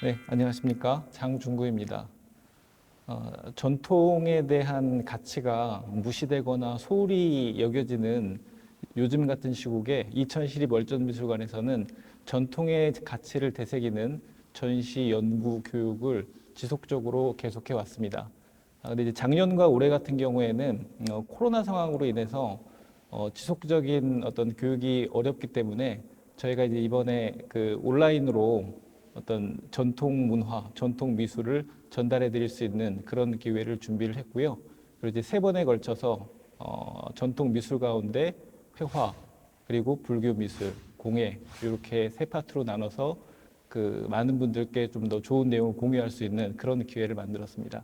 네, 안녕하십니까. 장중구입니다. 전통에 대한 가치가 무시되거나 소홀히 여겨지는 요즘 같은 시국에 2012 월전미술관에서는 전통의 가치를 되새기는 전시 연구 교육을 지속적으로 계속해 왔습니다. 근데 이제 작년과 올해 같은 경우에는 코로나 상황으로 인해서 지속적인 어떤 교육이 어렵기 때문에 저희가 이제 이번에 그 온라인으로 어떤 전통 문화, 전통 미술을 전달해 드릴 수 있는 그런 기회를 준비를 했고요. 그리고 이제 세 번에 걸쳐서 전통 미술 가운데 회화, 그리고 불교 미술, 공예 이렇게 세 파트로 나눠서 그 많은 분들께 좀 더 좋은 내용을 공유할 수 있는 그런 기회를 만들었습니다.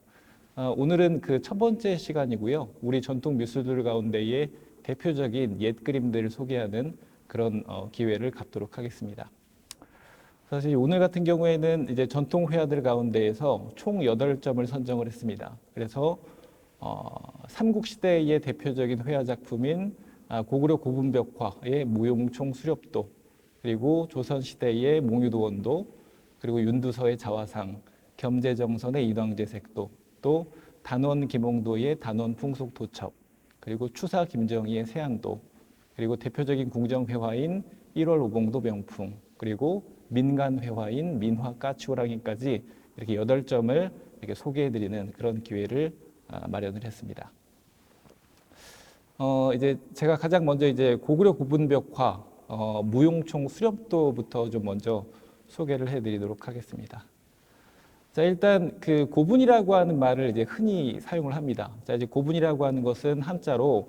오늘은 그 첫 번째 시간이고요. 우리 전통 미술들 가운데의 대표적인 옛 그림들을 소개하는 그런 기회를 갖도록 하겠습니다. 사실 오늘 같은 경우에는 이제 전통 회화들 가운데에서 총 8점을 선정을 했습니다. 그래서 삼국시대의 대표적인 회화 작품인 고구려 고분벽화의 무용총 수렵도, 그리고 조선시대의 몽유도원도, 그리고 윤두서의 자화상, 겸재정선의 인왕제색도, 또 단원 김홍도의 단원 풍속도첩, 그리고 추사 김정희의 세안도, 그리고 대표적인 궁정회화인 1월 오봉도 명풍, 그리고 민간회화인 민화 까치호랑이까지 이렇게 8점을 이렇게 소개해드리는 그런 기회를 마련을 했습니다. 이제 제가 가장 먼저 이제 고구려 고분벽화 무용총 수렴도부터 좀 먼저 소개를 해드리도록 하겠습니다. 자, 일단 그 고분이라고 하는 말을 이제 흔히 사용을 합니다. 자, 이제 고분이라고 하는 것은 한자로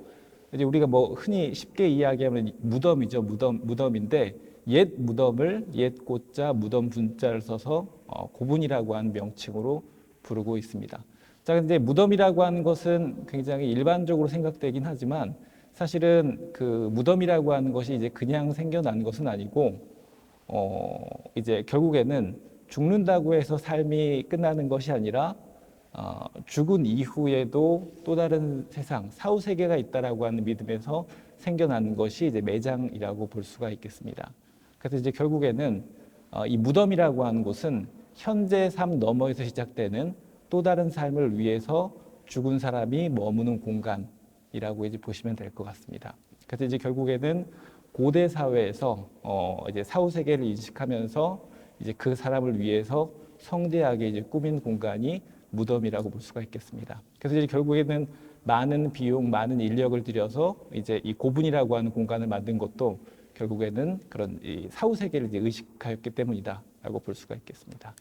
이제 우리가 뭐 흔히 쉽게 이야기하면 무덤이죠. 무덤인데 옛 무덤을 옛 고자 무덤 분자를 써서 고분이라고 하는 명칭으로 부르고 있습니다. 자, 근데 무덤이라고 하는 것은 굉장히 일반적으로 생각되긴 하지만 사실은 그 무덤이라고 하는 것이 이제 그냥 생겨난 것은 아니고 이제 결국에는 죽는다고 해서 삶이 끝나는 것이 아니라 죽은 이후에도 또 다른 세상, 사후 세계가 있다라고 하는 믿음에서 생겨나는 것이 이제 매장이라고 볼 수가 있겠습니다. 그래서 이제 결국에는 이 무덤이라고 하는 곳은 현재 삶 너머에서 시작되는 또 다른 삶을 위해서 죽은 사람이 머무는 공간이라고 이제 보시면 될 것 같습니다. 그래서 이제 결국에는 고대 사회에서 이제 사후 세계를 인식하면서 이제 그 사람을 위해서 성대하게 이제 꾸민 공간이 무덤이라고 볼 수가 있겠습니다. 그래서 이제 결국에는 많은 비용, 많은 인력을 들여서 이제 이 고분이라고 하는 공간을 만든 것도 결국에는 그런 이 사후 세계를 이제 의식하였기 때문이다라고 볼 수가 있겠습니다.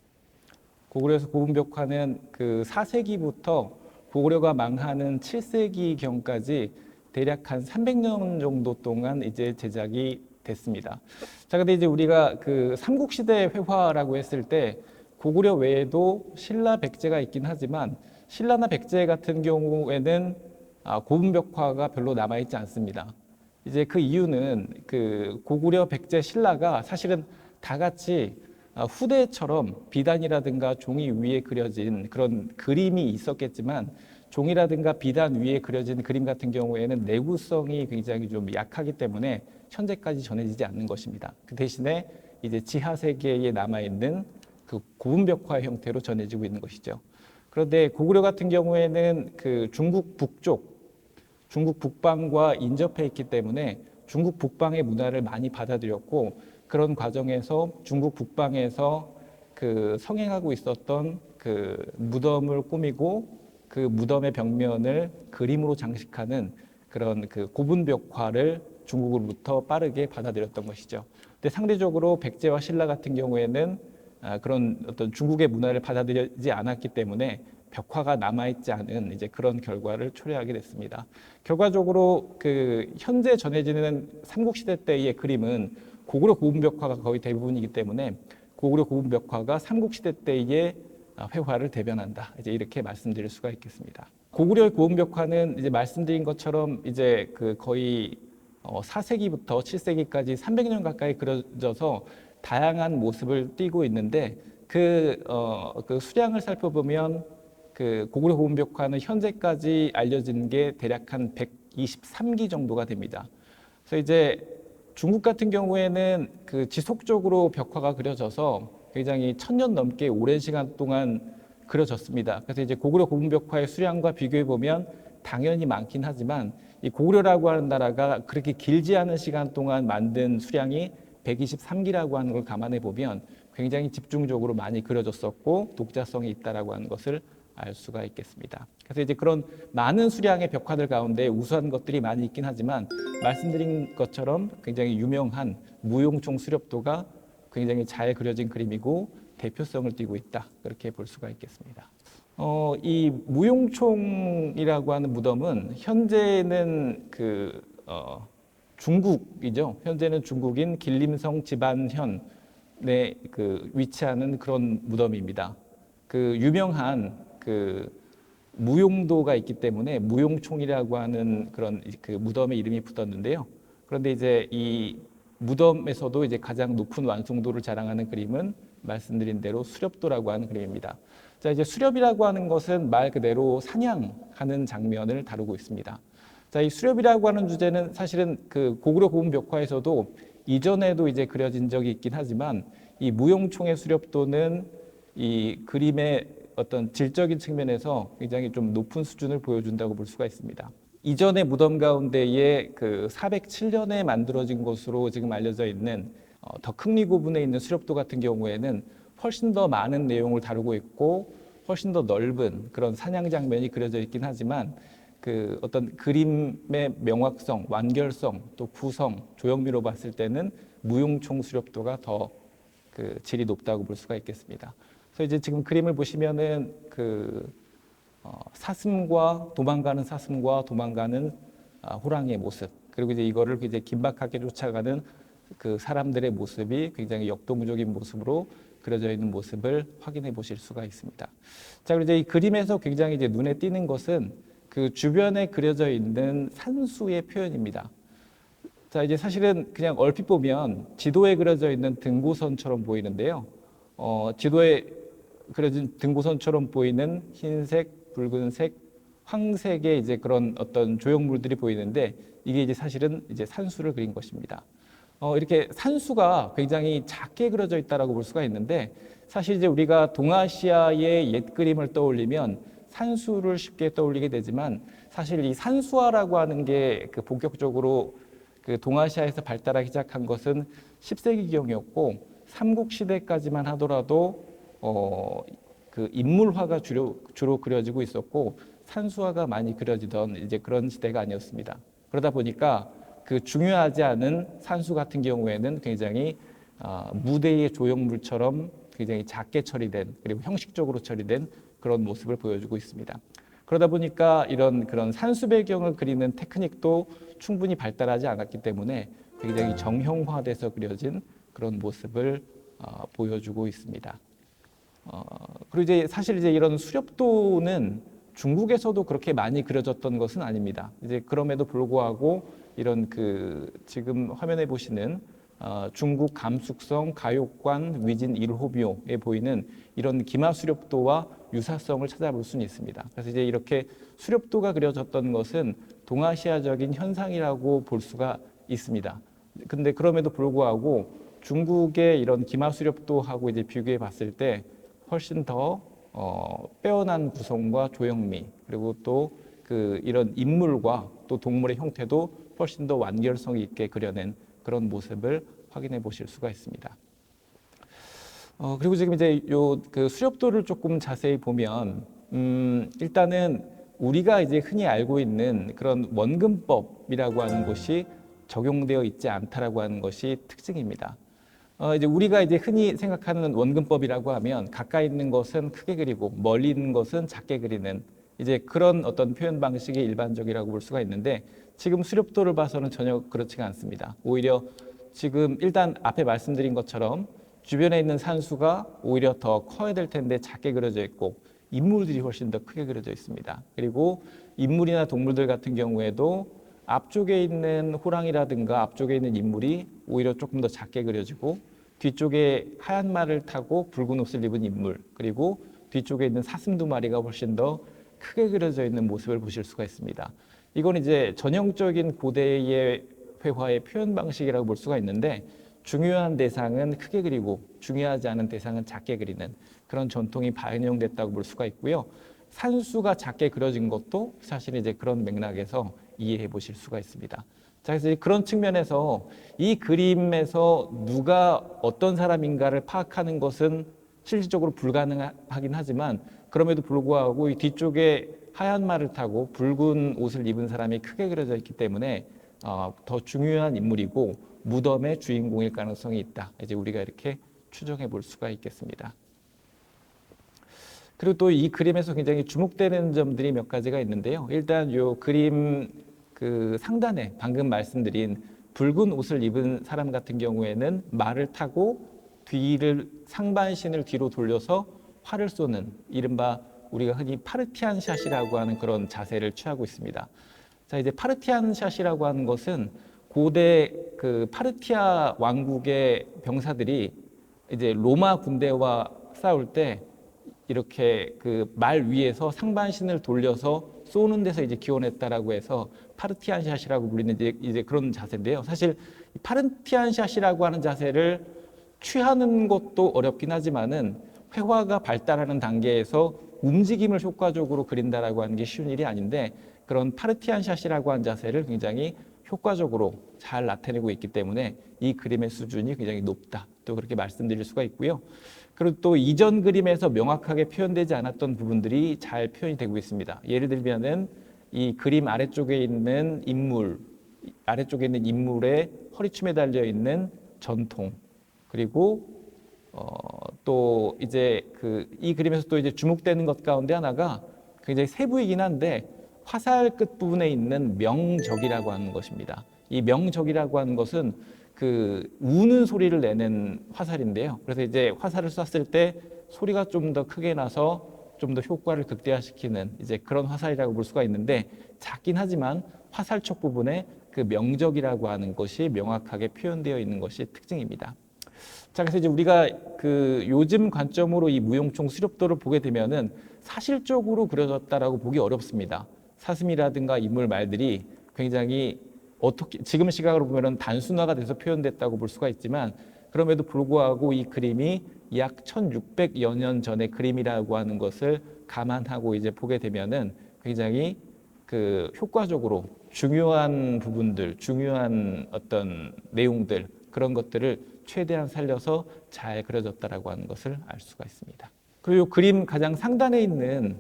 고구려에서 고분벽화는 그 4세기부터 고구려가 망하는 7세기경까지 대략 한 300년 정도 동안 이제 제작이 됐습니다. 자, 근데 이제 우리가 그 삼국시대 회화라고 했을 때 고구려 외에도 신라, 백제가 있긴 하지만 신라나 백제 같은 경우에는 고분벽화가 별로 남아있지 않습니다. 이제 그 이유는 그 고구려, 백제, 신라가 사실은 다 같이 후대처럼 비단이라든가 종이 위에 그려진 그런 그림이 있었겠지만 종이라든가 비단 위에 그려진 그림 같은 경우에는 내구성이 굉장히 좀 약하기 때문에 현재까지 전해지지 않는 것입니다. 그 대신에 이제 지하 세계에 남아있는 그 고분벽화 형태로 전해지고 있는 것이죠. 그런데 고구려 같은 경우에는 그 중국 북쪽, 중국 북방과 인접해 있기 때문에 중국 북방의 문화를 많이 받아들였고 그런 과정에서 중국 북방에서 그 성행하고 있었던 그 무덤을 꾸미고 그 무덤의 벽면을 그림으로 장식하는 그런 그 고분벽화를 중국으로부터 빠르게 받아들였던 것이죠. 근데 상대적으로 백제와 신라 같은 경우에는 그런 어떤 중국의 문화를 받아들이지 않았기 때문에 벽화가 남아있지 않은 이제 그런 결과를 초래하게 됐습니다. 결과적으로 그 현재 전해지는 삼국시대 때의 그림은 고구려 고분벽화가 거의 대부분이기 때문에 고구려 고분벽화가 삼국시대 때의 회화를 대변한다. 이제 이렇게 말씀드릴 수가 있겠습니다. 고구려의 고분벽화는 이제 말씀드린 것처럼 이제 그 거의 4세기부터 7세기까지 300년 가까이 그려져서 다양한 모습을 띠고 있는데 그 수량을 살펴보면 그 고구려 고분벽화는 현재까지 알려진 게 대략 한 123기 정도가 됩니다. 그래서 이제 중국 같은 경우에는 그 지속적으로 벽화가 그려져서 굉장히 1000년 넘게 오랜 시간 동안 그려졌습니다. 그래서 이제 고구려 고분벽화의 수량과 비교해 보면 당연히 많긴 하지만 이 고구려라고 하는 나라가 그렇게 길지 않은 시간 동안 만든 수량이 123기라고 하는 걸 감안해 보면 굉장히 집중적으로 많이 그려졌었고 독자성이 있다라고 하는 것을 알 수가 있겠습니다. 그래서 이제 그런 많은 수량의 벽화들 가운데 우수한 것들이 많이 있긴 하지만 말씀드린 것처럼 굉장히 유명한 무용총 수렵도가 굉장히 잘 그려진 그림이고 대표성을 띠고 있다. 그렇게 볼 수가 있겠습니다. 이 무용총이라고 하는 무덤은 현재는 중국이죠. 현재는 중국인 길림성 지반현에 위치하는 그런 무덤입니다. 유명한 무용도가 있기 때문에 무용총이라고 하는 그런 무덤의 이름이 붙었는데요. 그런데 이제 이 무덤에서도 이제 가장 높은 완성도를 자랑하는 그림은 말씀드린 대로 수렵도라고 하는 그림입니다. 자, 이제 수렵이라고 하는 것은 말 그대로 사냥하는 장면을 다루고 있습니다. 자, 이 수렵이라고 하는 주제는 사실은 고구려 고분 벽화에서도 이전에도 이제 그려진 적이 있긴 하지만 이 무용총의 수렵도는 이 그림의 어떤 질적인 측면에서 굉장히 좀 높은 수준을 보여준다고 볼 수가 있습니다. 이전의 무덤 가운데에 407년에 만들어진 것으로 지금 알려져 있는 덕흥리 고분에 있는 수렵도 같은 경우에는 훨씬 더 많은 내용을 다루고 있고 훨씬 더 넓은 그런 사냥 장면이 그려져 있긴 하지만 어떤 그림의 명확성, 완결성, 또 구성, 조형미로 봤을 때는 무용총 수렵도가 더 질이 높다고 볼 수가 있겠습니다. 그래서 이제 지금 그림을 보시면은 도망가는 사슴과 도망가는 호랑이의 모습, 그리고 이제 이거를 이제 긴박하게 쫓아가는 사람들의 모습이 굉장히 역동적인 모습으로 그려져 있는 모습을 확인해 보실 수가 있습니다. 자, 그리고 이제 이 그림에서 굉장히 이제 눈에 띄는 것은 주변에 그려져 있는 산수의 표현입니다. 자, 이제 사실은 그냥 얼핏 보면 지도에 그려져 있는 등고선처럼 보이는데요. 지도에 그려진 등고선처럼 보이는 흰색, 붉은색, 황색의 이제 그런 어떤 조형물들이 보이는데 이게 이제 사실은 이제 산수를 그린 것입니다. 이렇게 산수가 굉장히 작게 그려져 있다라고 볼 수가 있는데 사실 이제 우리가 동아시아의 옛 그림을 떠올리면 산수를 쉽게 떠올리게 되지만 사실 이 산수화라고 하는 게 본격적으로 동아시아에서 발달하기 시작한 것은 10세기경이었고 삼국시대까지만 하더라도 인물화가 주로 그려지고 있었고 산수화가 많이 그려지던 이제 그런 시대가 아니었습니다. 그러다 보니까 중요하지 않은 산수 같은 경우에는 굉장히 무대의 조형물처럼 굉장히 작게 처리된 그리고 형식적으로 처리된 그런 모습을 보여주고 있습니다. 그러다 보니까 그런 산수 배경을 그리는 테크닉도 충분히 발달하지 않았기 때문에 굉장히 정형화돼서 그려진 그런 모습을 보여주고 있습니다. 그리고 이제 사실 이제 이런 수렵도는 중국에서도 그렇게 많이 그려졌던 것은 아닙니다. 이제 그럼에도 불구하고 이런 지금 화면에 보시는 중국 감숙성 가욕관 위진 1호묘에 보이는 이런 기마수렵도와 유사성을 찾아볼 수는 있습니다. 그래서 이제 이렇게 수렵도가 그려졌던 것은 동아시아적인 현상이라고 볼 수가 있습니다. 근데 그럼에도 불구하고 중국의 이런 기마수렵도하고 이제 비교해 봤을 때 훨씬 더 빼어난 구성과 조형미 그리고 또 이런 인물과 또 동물의 형태도 훨씬 더 완결성 있게 그려낸 그런 모습을 확인해 보실 수가 있습니다. 그리고 지금 이제 수렵도를 조금 자세히 보면 일단은 우리가 이제 흔히 알고 있는 그런 원근법이라고 하는 것이 적용되어 있지 않다라고 하는 것이 특징입니다. 이제 우리가 이제 흔히 생각하는 원근법이라고 하면 가까이 있는 것은 크게 그리고 멀리 있는 것은 작게 그리는 이제 그런 어떤 표현 방식이 일반적이라고 볼 수가 있는데 지금 수렵도를 봐서는 전혀 그렇지가 않습니다. 오히려 지금 일단 앞에 말씀드린 것처럼 주변에 있는 산수가 오히려 더 커야 될 텐데 작게 그려져 있고 인물들이 훨씬 더 크게 그려져 있습니다. 그리고 인물이나 동물들 같은 경우에도 앞쪽에 있는 호랑이라든가 앞쪽에 있는 인물이 오히려 조금 더 작게 그려지고 뒤쪽에 하얀 말을 타고 붉은 옷을 입은 인물 그리고 뒤쪽에 있는 사슴 두 마리가 훨씬 더 크게 그려져 있는 모습을 보실 수가 있습니다. 이건 이제 전형적인 고대의 회화의 표현 방식이라고 볼 수가 있는데 중요한 대상은 크게 그리고 중요하지 않은 대상은 작게 그리는 그런 전통이 반영됐다고 볼 수가 있고요. 산수가 작게 그려진 것도 사실 이제 그런 맥락에서 이해해 보실 수가 있습니다. 자, 그래서 그런 측면에서 이 그림에서 누가 어떤 사람인가를 파악하는 것은 실질적으로 불가능하긴 하지만 그럼에도 불구하고 이 뒤쪽에 하얀 말을 타고 붉은 옷을 입은 사람이 크게 그려져 있기 때문에 더 중요한 인물이고 무덤의 주인공일 가능성이 있다. 이제 우리가 이렇게 추정해 볼 수가 있겠습니다. 그리고 또 이 그림에서 굉장히 주목되는 점들이 몇 가지가 있는데요. 일단 이 그림 그 상단에 방금 말씀드린 붉은 옷을 입은 사람 같은 경우에는 말을 타고 뒤를 상반신을 뒤로 돌려서 활을 쏘는 이른바 우리가 흔히 파르티안 샷이라고 하는 그런 자세를 취하고 있습니다. 자, 이제 파르티안 샷이라고 하는 것은 고대 그 파르티아 왕국의 병사들이 이제 로마 군대와 싸울 때 이렇게 그 말 위에서 상반신을 돌려서 쏘는 데서 이제 기원했다라고 해서 파르티안 샷이라고 불리는 이제 그런 자세인데요. 사실 파르티안 샷이라고 하는 자세를 취하는 것도 어렵긴 하지만은 회화가 발달하는 단계에서 움직임을 효과적으로 그린다라고 하는 게 쉬운 일이 아닌데 그런 파르티안 샷이라고 하는 자세를 굉장히 효과적으로 잘 나타내고 있기 때문에 이 그림의 수준이 굉장히 높다. 또 그렇게 말씀드릴 수가 있고요. 그리고 또 이전 그림에서 명확하게 표현되지 않았던 부분들이 잘 표현이 되고 있습니다. 예를 들면은 이 그림 아래쪽에 있는 인물, 아래쪽에 있는 인물의 허리춤에 달려 있는 전통, 그리고 또 이제 이 그림에서 또 이제 주목되는 것 가운데 하나가 굉장히 세부이긴 한데 화살 끝 부분에 있는 명적이라고 하는 것입니다. 이 명적이라고 하는 것은 그 우는 소리를 내는 화살인데요. 그래서 이제 화살을 쐈을 때 소리가 좀 더 크게 나서 좀 더 효과를 극대화시키는 이제 그런 화살이라고 볼 수가 있는데 작긴 하지만 화살촉 부분에 그 명적이라고 하는 것이 명확하게 표현되어 있는 것이 특징입니다. 자, 그래서 이제 우리가 그 요즘 관점으로 이 무용총 수렵도를 보게 되면은 사실적으로 그려졌다라고 보기 어렵습니다. 사슴이라든가 인물 말들이 굉장히 어떻게 지금 시각으로 보면은 단순화가 돼서 표현됐다고 볼 수가 있지만 그럼에도 불구하고 이 그림이 약 1600여 년 전의 그림이라고 하는 것을 감안하고 이제 보게 되면은 굉장히 그 효과적으로 중요한 부분들, 중요한 어떤 내용들 그런 것들을 최대한 살려서 잘 그려졌다라고 하는 것을 알 수가 있습니다. 그리고 그림 가장 상단에 있는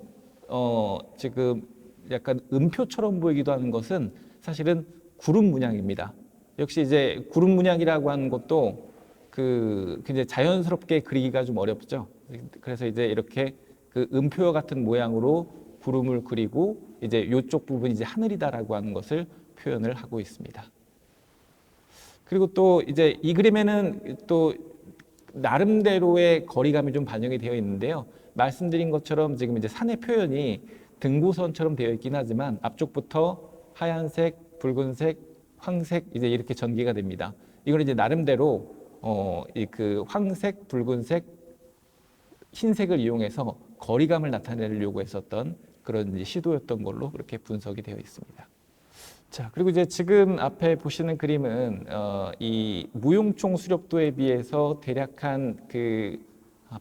지금 약간 음표처럼 보이기도 하는 것은 사실은 구름 문양입니다. 역시 이제 구름 문양이라고 하는 것도 굉장히 자연스럽게 그리기가 좀 어렵죠. 그래서 이제 이렇게 그 음표 같은 모양으로 구름을 그리고 이제 이쪽 부분이 이제 하늘이다라고 하는 것을 표현을 하고 있습니다. 그리고 또 이제 이 그림에는 또 나름대로의 거리감이 좀 반영이 되어 있는데요. 말씀드린 것처럼 지금 이제 산의 표현이 등고선처럼 되어 있긴 하지만 앞쪽부터 하얀색, 붉은색, 황색 이제 이렇게 전개가 됩니다. 이걸 이제 나름대로 이 그 황색, 붉은색, 흰색을 이용해서 거리감을 나타내려고 했었던 그런 이제 시도였던 걸로 그렇게 분석이 되어 있습니다. 자, 그리고 이제 지금 앞에 보시는 그림은 이 무용총 수렵도에 비해서 대략 한 그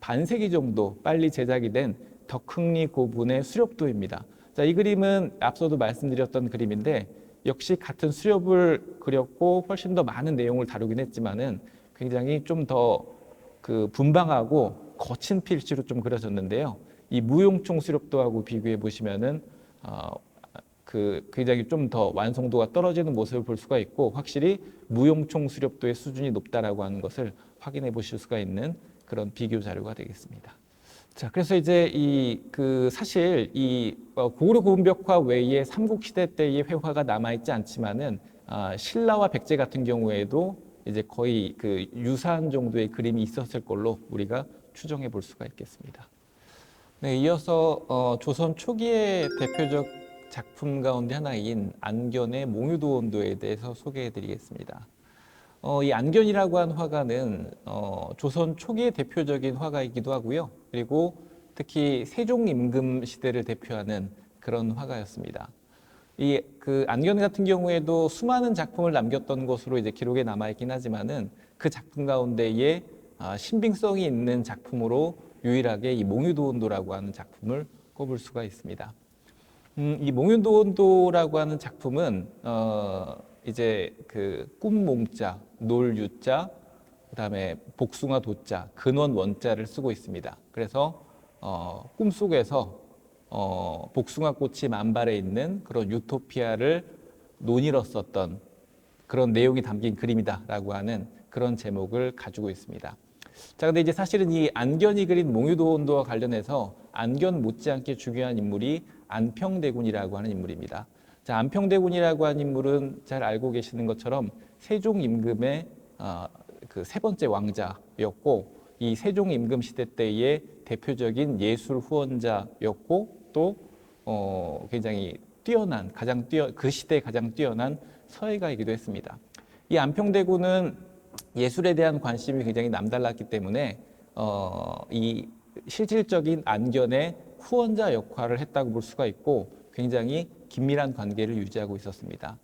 반세기 정도 빨리 제작이 된 덕흥리 고분의 수렵도입니다. 자, 이 그림은 앞서도 말씀드렸던 그림인데 역시 같은 수렵을 그렸고 훨씬 더 많은 내용을 다루긴 했지만은 굉장히 좀 더 그 분방하고 거친 필지로 좀 그려졌는데요. 이 무용총 수렵도하고 비교해 보시면은 굉장히 좀 더 완성도가 떨어지는 모습을 볼 수가 있고 확실히 무용총 수렵도의 수준이 높다라고 하는 것을 확인해 보실 수가 있는 그런 비교 자료가 되겠습니다. 자, 그래서 이제 사실 이 고구려 고분벽화 외에 삼국시대 때의 회화가 남아있지 않지만은 신라와 백제 같은 경우에도 이제 거의 그 유사한 정도의 그림이 있었을 걸로 우리가 추정해 볼 수가 있겠습니다. 네, 이어서 조선 초기의 대표적 작품 가운데 하나인 안견의 몽유도원도에 대해서 소개해 드리겠습니다. 이 안견이라고 한 화가는 조선 초기의 대표적인 화가이기도 하고요. 그리고 특히 세종 임금 시대를 대표하는 그런 화가였습니다. 이 그 안견 같은 경우에도 수많은 작품을 남겼던 것으로 이제 기록에 남아 있긴 하지만은 그 작품 가운데에 신빙성이 있는 작품으로 유일하게 이 몽유도원도라고 하는 작품을 꼽을 수가 있습니다. 이 몽유도원도라고 하는 작품은 이제 그 꿈몽자, 놀유자, 그다음에 복숭아 도자, 근원 원자를 쓰고 있습니다. 그래서 꿈속에서 복숭아 꽃이 만발해 있는 그런 유토피아를 논의렀었던 그런 내용이 담긴 그림이다라고 하는 그런 제목을 가지고 있습니다. 자, 근데 이제 사실은 이 안견이 그린 몽유도원도와 관련해서 안견 못지않게 중요한 인물이 안평대군이라고 하는 인물입니다. 자, 안평대군이라고 하는 인물은 잘 알고 계시는 것처럼 세종 임금의 그 세 번째 왕자였고, 이 세종 임금 시대 때의 대표적인 예술 후원자였고, 또 굉장히 뛰어난 그 시대에 가장 뛰어난 서예가이기도 했습니다. 이 안평대군은 예술에 대한 관심이 굉장히 남달랐기 때문에 이 실질적인 안견의 후원자 역할을 했다고 볼 수가 있고, 굉장히 긴밀한 관계를 유지하고 있었습니다.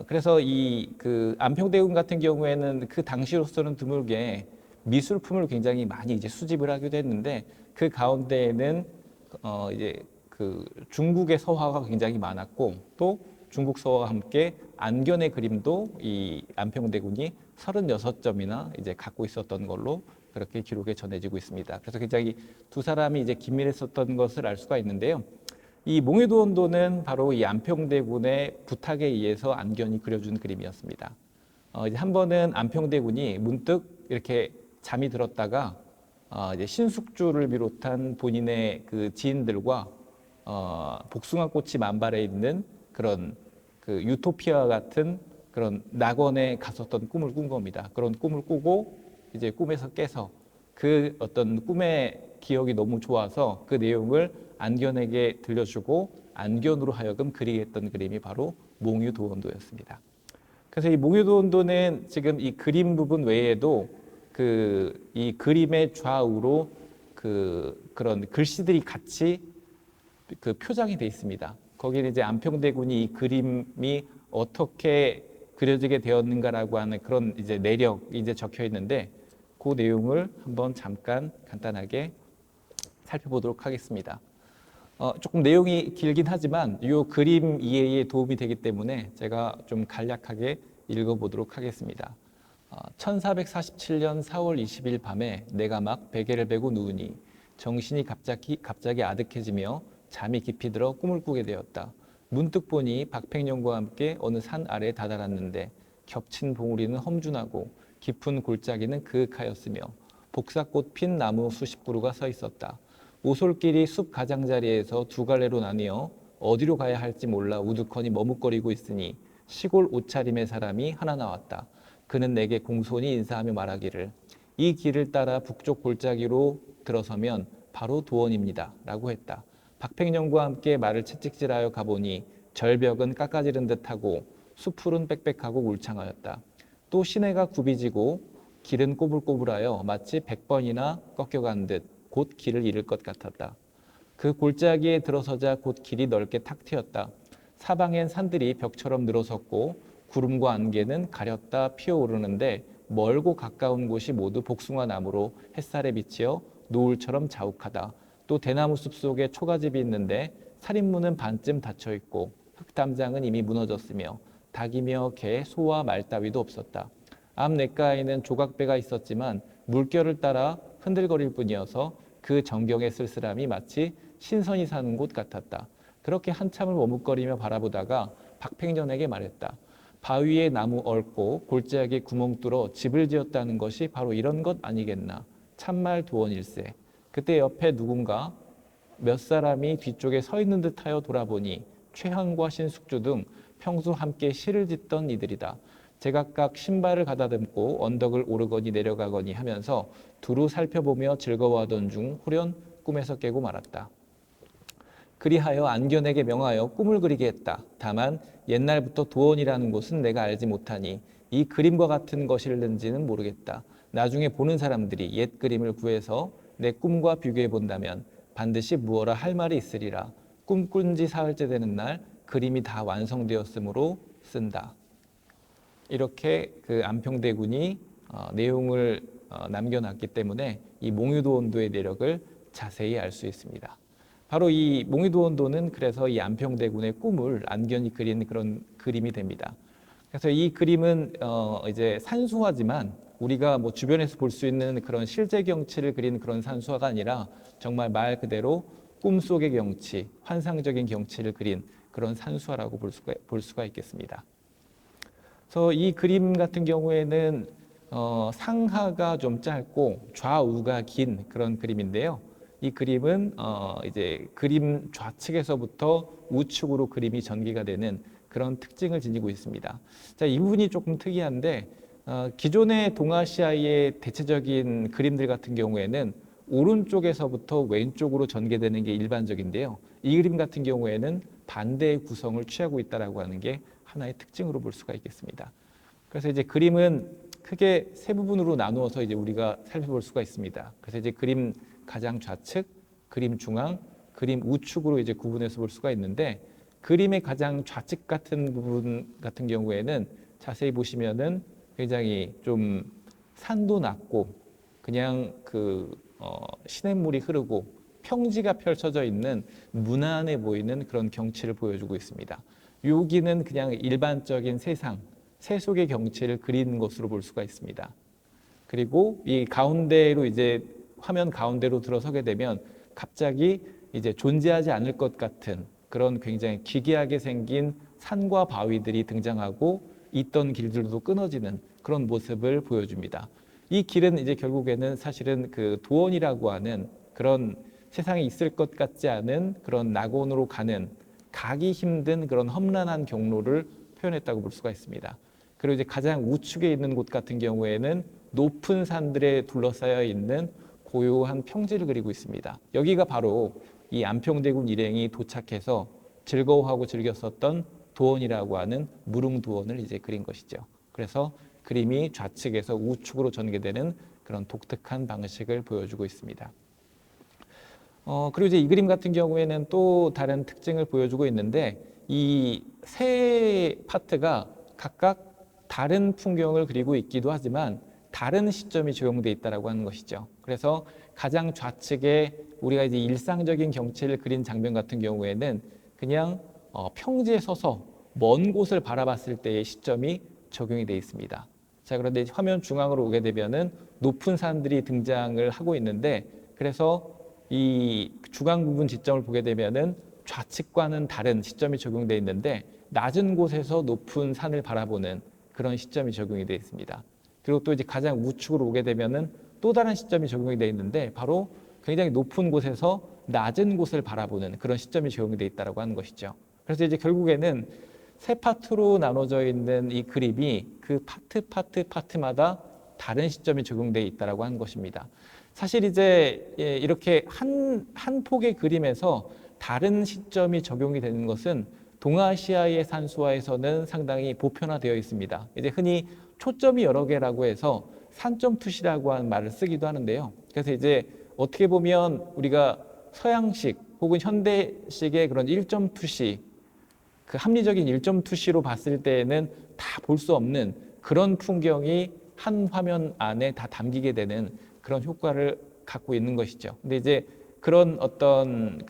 그래서 이 그 안평대군 같은 경우에는 그 당시로서는 드물게 미술품을 굉장히 많이 이제 수집을 하기도 했는데, 그 가운데에는 이제 그 중국의 서화가 굉장히 많았고, 또 중국 서화와 함께 안견의 그림도 이 안평대군이 36점이나 이제 갖고 있었던 걸로 그렇게 기록에 전해지고 있습니다. 그래서 굉장히 두 사람이 이제 긴밀했었던 것을 알 수가 있는데요. 이 몽유도원도는 바로 이 안평대군의 부탁에 의해서 안견이 그려준 그림이었습니다. 이제 한 번은 안평대군이 문득 이렇게 잠이 들었다가 이제 신숙주를 비롯한 본인의 그 지인들과 복숭아 꽃이 만발해 있는 그런 그 유토피아 같은 그런 낙원에 갔었던 꿈을 꾼 겁니다. 그런 꿈을 꾸고 이제 꿈에서 깨서 그 어떤 꿈의 기억이 너무 좋아서 그 내용을 안견에게 들려주고 안견으로 하여금 그리게 했던 그림이 바로 몽유도원도였습니다. 그래서 이 몽유도원도는 지금 이 그림 부분 외에도 그 이 그림의 좌우로 그런 글씨들이 같이 그 표장이 돼 있습니다. 거기는 이제 안평대군이 이 그림이 어떻게 그려지게 되었는가라고 하는 그런 이제 내력이 이제 적혀 있는데, 그 내용을 한번 잠깐 간단하게 살펴보도록 하겠습니다. 조금 내용이 길긴 하지만 이 그림 이해에 도움이 되기 때문에 제가 좀 간략하게 읽어보도록 하겠습니다. 1447년 4월 20일 밤에 내가 막 베개를 베고 누우니 정신이 갑자기 아득해지며 잠이 깊이 들어 꿈을 꾸게 되었다. 문득 보니 박팽령과 함께 어느 산 아래에 다다랐는데 겹친 봉우리는 험준하고 깊은 골짜기는 그윽하였으며 복사꽃 핀 나무 수십 그루가 서 있었다. 오솔길이 숲 가장자리에서 두 갈래로 나뉘어 어디로 가야 할지 몰라 우두커니 머뭇거리고 있으니 시골 옷차림의 사람이 하나 나왔다. 그는 내게 공손히 인사하며 말하기를 이 길을 따라 북쪽 골짜기로 들어서면 바로 도원입니다 라고 했다. 박팽령과 함께 말을 채찍질하여 가보니 절벽은 깎아지른 듯하고 수풀은 빽빽하고 울창하였다. 또 시내가 굽이지고 길은 꼬불꼬불하여 마치 100번이나 꺾여간 듯 곧 길을 잃을 것 같았다. 그 골짜기에 들어서자 곧 길이 넓게 탁 트였다. 사방엔 산들이 벽처럼 늘어섰고 구름과 안개는 가렸다 피어오르는데 멀고 가까운 곳이 모두 복숭아 나무로 햇살에 비치어 노을처럼 자욱하다. 또 대나무 숲 속에 초가집이 있는데 살인문은 반쯤 닫혀 있고 흙담장은 이미 무너졌으며 닭이며 개, 소와 말 따위도 없었다. 앞 냇가에는 조각배가 있었지만 물결을 따라 흔들거릴 뿐이어서 그 전경의 쓸쓸함이 마치 신선이 사는 곳 같았다. 그렇게 한참을 머뭇거리며 바라보다가 박팽년에게 말했다. 바위에 나무 얽고 골짜기에 구멍 뚫어 집을 지었다는 것이 바로 이런 것 아니겠나. 참말 도원일세. 그때 옆에 누군가 몇 사람이 뒤쪽에 서 있는 듯하여 돌아보니 최항과 신숙주 등 평소 함께 시를 짓던 이들이다. 제각각 신발을 가다듬고 언덕을 오르거니 내려가거니 하면서 두루 살펴보며 즐거워하던 중忽然 꿈에서 깨고 말았다. 그리하여 안견에게 명하여 꿈을 그리게 했다. 다만 옛날부터 도원이라는 곳은 내가 알지 못하니 이 그림과 같은 것일는지는 모르겠다. 나중에 보는 사람들이 옛 그림을 구해서 내 꿈과 비교해 본다면 반드시 무어라 할 말이 있으리라. 꿈꾼 지 사흘째 되는 날 그림이 다 완성되었으므로 쓴다. 이렇게 그 안평대군이 내용을 남겨놨기 때문에 이 몽유도원도의 내력을 자세히 알 수 있습니다. 바로 이 몽유도원도는 그래서 이 안평대군의 꿈을 안견이 그린 그런 그림이 됩니다. 그래서 이 그림은 이제 산수화지만 우리가 뭐 주변에서 볼 수 있는 그런 실제 경치를 그린 그런 산수화가 아니라 정말 말 그대로 꿈속의 경치, 환상적인 경치를 그린 그런 산수화라고 볼 수가 있겠습니다. 그래서 이 그림 같은 경우에는 상하가 좀 짧고 좌우가 긴 그런 그림인데요. 이 그림은 이제 그림 좌측에서부터 우측으로 그림이 전개가 되는 그런 특징을 지니고 있습니다. 자, 이 부분이 조금 특이한데 기존의 동아시아의 대체적인 그림들 같은 경우에는 오른쪽에서부터 왼쪽으로 전개되는 게 일반적인데요. 이 그림 같은 경우에는 반대의 구성을 취하고 있다라고 하는 게 하나의 특징으로 볼 수가 있겠습니다. 그래서 이제 그림은 크게 세 부분으로 나누어서 이제 우리가 살펴볼 수가 있습니다. 그래서 이제 그림 가장 좌측, 그림 중앙, 그림 우측으로 이제 구분해서 볼 수가 있는데 그림의 가장 좌측 같은 부분 같은 경우에는 자세히 보시면은 굉장히 좀 산도 낮고 그냥 시냇물이 흐르고 평지가 펼쳐져 있는 무난해 보이는 그런 경치를 보여주고 있습니다. 여기는 그냥 일반적인 세상, 세속의 경치를 그리는 것으로 볼 수가 있습니다. 그리고 이 가운데로 이제 화면 가운데로 들어서게 되면 갑자기 이제 존재하지 않을 것 같은 그런 굉장히 기괴하게 생긴 산과 바위들이 등장하고 있던 길들도 끊어지는 그런 모습을 보여줍니다. 이 길은 이제 결국에는 사실은 그 도원이라고 하는 그런 세상에 있을 것 같지 않은 그런 낙원으로 가는 가기 힘든 그런 험난한 경로를 표현했다고 볼 수가 있습니다. 그리고 이제 가장 우측에 있는 곳 같은 경우에는 높은 산들에 둘러싸여 있는 고요한 평지를 그리고 있습니다. 여기가 바로 이 안평대군 일행이 도착해서 즐거워하고 즐겼었던 도원이라고 하는 무릉도원을 이제 그린 것이죠. 그래서 그림이 좌측에서 우측으로 전개되는 그런 독특한 방식을 보여주고 있습니다. 그리고 이제 이 그림 같은 경우에는 또 다른 특징을 보여주고 있는데 이 세 파트가 각각 다른 풍경을 그리고 있기도 하지만 다른 시점이 적용되어 있다고 하는 것이죠. 그래서 가장 좌측에 우리가 이제 일상적인 경치를 그린 장면 같은 경우에는 그냥 평지에 서서 먼 곳을 바라봤을 때의 시점이 적용이 되어 있습니다. 자, 그런데 화면 중앙으로 오게 되면은 높은 산들이 등장을 하고 있는데 그래서 이 주강 부분 지점을 보게 되면은 좌측과는 다른 시점이 적용되어 있는데 낮은 곳에서 높은 산을 바라보는 그런 시점이 적용이 되어 있습니다. 그리고 또 이제 가장 우측으로 오게 되면은 또 다른 시점이 적용이 되어 있는데 바로 굉장히 높은 곳에서 낮은 곳을 바라보는 그런 시점이 적용이 되어 있다고 하는 것이죠. 그래서 이제 결국에는 세 파트로 나눠져 있는 이 그림이 그 파트마다 다른 시점이 적용되어 있다고 하는 것입니다. 사실 이제 이렇게 한 폭의 그림에서 다른 시점이 적용이 되는 것은 동아시아의 산수화에서는 상당히 보편화되어 있습니다. 이제 흔히 초점이 여러 개라고 해서 산점 투시라고 하는 말을 쓰기도 하는데요. 그래서 이제 어떻게 보면 우리가 서양식 혹은 현대식의 그런 일점 투시, 그 합리적인 일점 투시로 봤을 때에는 다 볼 수 없는 그런 풍경이 한 화면 안에 다 담기게 되는 그런 효과를 갖고 있는 것이죠. 근데 이제 그런 어떤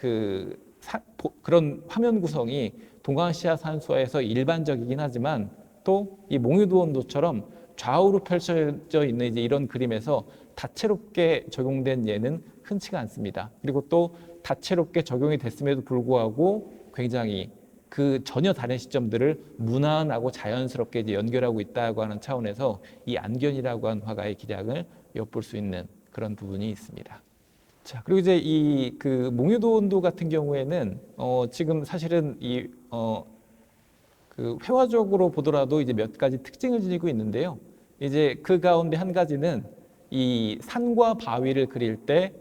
그런 화면 구성이 동아시아 산수화에서 일반적이긴 하지만 또 이 몽유도원도처럼 좌우로 펼쳐져 있는 이제 이런 그림에서 다채롭게 적용된 예는 흔치가 않습니다. 그리고 또 다채롭게 적용이 됐음에도 불구하고 굉장히 그 전혀 다른 시점들을 무난하고 자연스럽게 이제 연결하고 있다고 하는 차원에서 이 안견이라고 하는 화가의 기량을 엿볼 수 있는 그런 부분이 있습니다. 자, 그리고 이제 이 몽유도원도 같은 경우에는 지금 사실은 그 회화적으로 보더라도 이제 몇 가지 특징을 지니고 있는데요. 이제 그 가운데 한 가지는 이 산과 바위를 그릴 때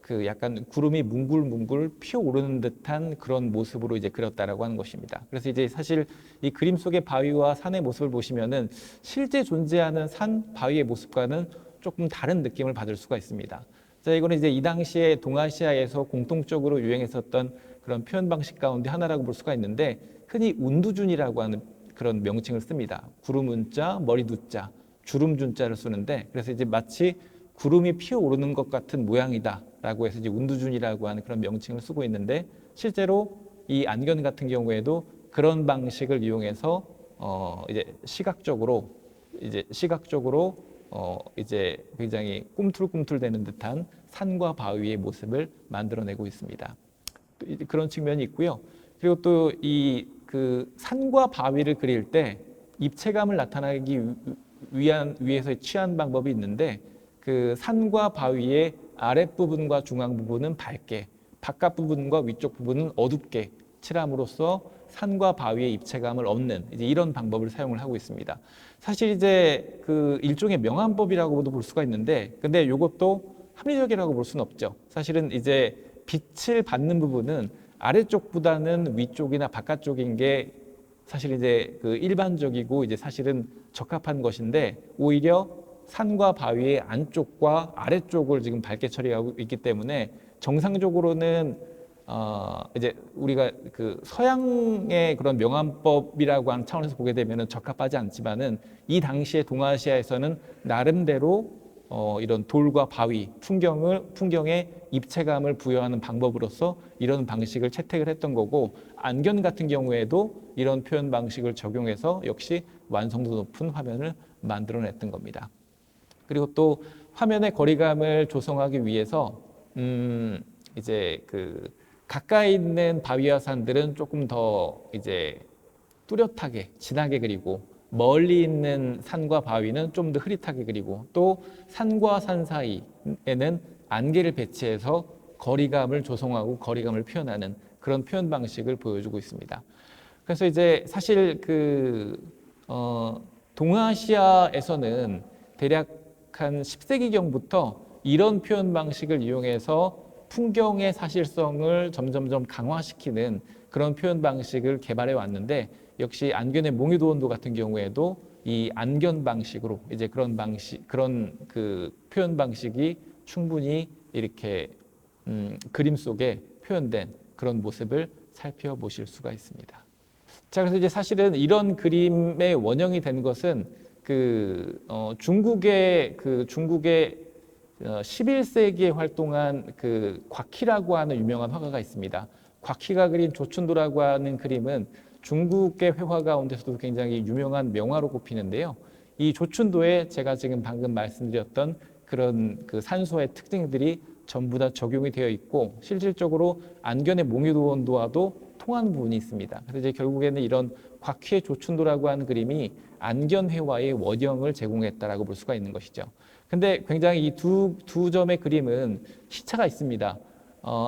그 약간 구름이 뭉글뭉글 피어오르는 듯한 그런 모습으로 이제 그렸다라고 하는 것입니다. 그래서 이제 사실 이 그림 속의 바위와 산의 모습을 보시면은 실제 존재하는 산, 바위의 모습과는 조금 다른 느낌을 받을 수가 있습니다. 자, 이거는 이제 이 당시에 동아시아에서 공통적으로 유행했었던 그런 표현 방식 가운데 하나라고 볼 수가 있는데 흔히 운두준이라고 하는 그런 명칭을 씁니다. 구름 운자, 머리 두자, 주름 준자를 쓰는데, 그래서 이제 마치 구름이 피어오르는 것 같은 모양이다라고 해서 이제 운두준이라고 하는 그런 명칭을 쓰고 있는데, 실제로 이 안견 같은 경우에도 그런 방식을 이용해서 이제 시각적으로 이제 굉장히 꿈틀꿈틀대는 듯한 산과 바위의 모습을 만들어내고 있습니다. 그런 측면이 있고요. 그리고 또 이 그 산과 바위를 그릴 때 입체감을 나타내기 위해서 취한 방법이 있는데, 그 산과 바위의 아랫부분과 중앙 부분은 밝게, 바깥 부분과 위쪽 부분은 어둡게 칠함으로써 산과 바위의 입체감을 얻는 이제 이런 방법을 사용을 하고 있습니다. 사실 이제 그 일종의 명암법이라고도 볼 수가 있는데, 근데 이것도 합리적이라고 볼 수는 없죠. 사실은 이제 빛을 받는 부분은 아래쪽보다는 위쪽이나 바깥쪽인 게 사실 이제 그 일반적이고 이제 사실은 적합한 것인데, 오히려 산과 바위의 안쪽과 아래쪽을 지금 밝게 처리하고 있기 때문에 정상적으로는 이제 우리가 그 서양의 그런 명암법이라고 하는 차원에서 보게 되면은 적합하지 않지만은, 이 당시에 동아시아에서는 나름대로 이런 돌과 바위, 풍경에 입체감을 부여하는 방법으로서 이런 방식을 채택을 했던 거고, 안견 같은 경우에도 이런 표현 방식을 적용해서 역시 완성도 높은 화면을 만들어냈던 겁니다. 그리고 또 화면의 거리감을 조성하기 위해서 이제 그 가까이 있는 바위와 산들은 조금 더 이제 뚜렷하게 진하게 그리고, 멀리 있는 산과 바위는 좀 더 흐릿하게 그리고, 또 산과 산 사이에는 안개를 배치해서 거리감을 조성하고 거리감을 표현하는 그런 표현 방식을 보여주고 있습니다. 그래서 이제 사실 동아시아에서는 대략 한 10세기경부터 이런 표현 방식을 이용해서 풍경의 사실성을 점점점 강화시키는 그런 표현 방식을 개발해 왔는데, 역시 안견의 몽유도원도 같은 경우에도 이 안견 방식으로 이제 그런 그 표현 방식이 충분히 이렇게 그림 속에 표현된 그런 모습을 살펴보실 수가 있습니다. 자, 그래서 이제 사실은 이런 그림의 원형이 된 것은 중국의 11세기에 활동한 그 곽희라고 하는 유명한 화가가 있습니다. 곽희가 그린 조춘도라고 하는 그림은 중국의 회화 가운데서도 굉장히 유명한 명화로 꼽히는데요. 이 조춘도에 제가 지금 방금 말씀드렸던 그런 그 산소의 특징들이 전부 다 적용이 되어 있고, 실질적으로 안견의 몽유도원도와도 통하는 부분이 있습니다. 그래서 이제 결국에는 이런 곽희의 조춘도라고 하는 그림이 안견 회화의 원형을 제공했다라고 볼 수가 있는 것이죠. 근데 굉장히 이 두 점의 그림은 시차가 있습니다.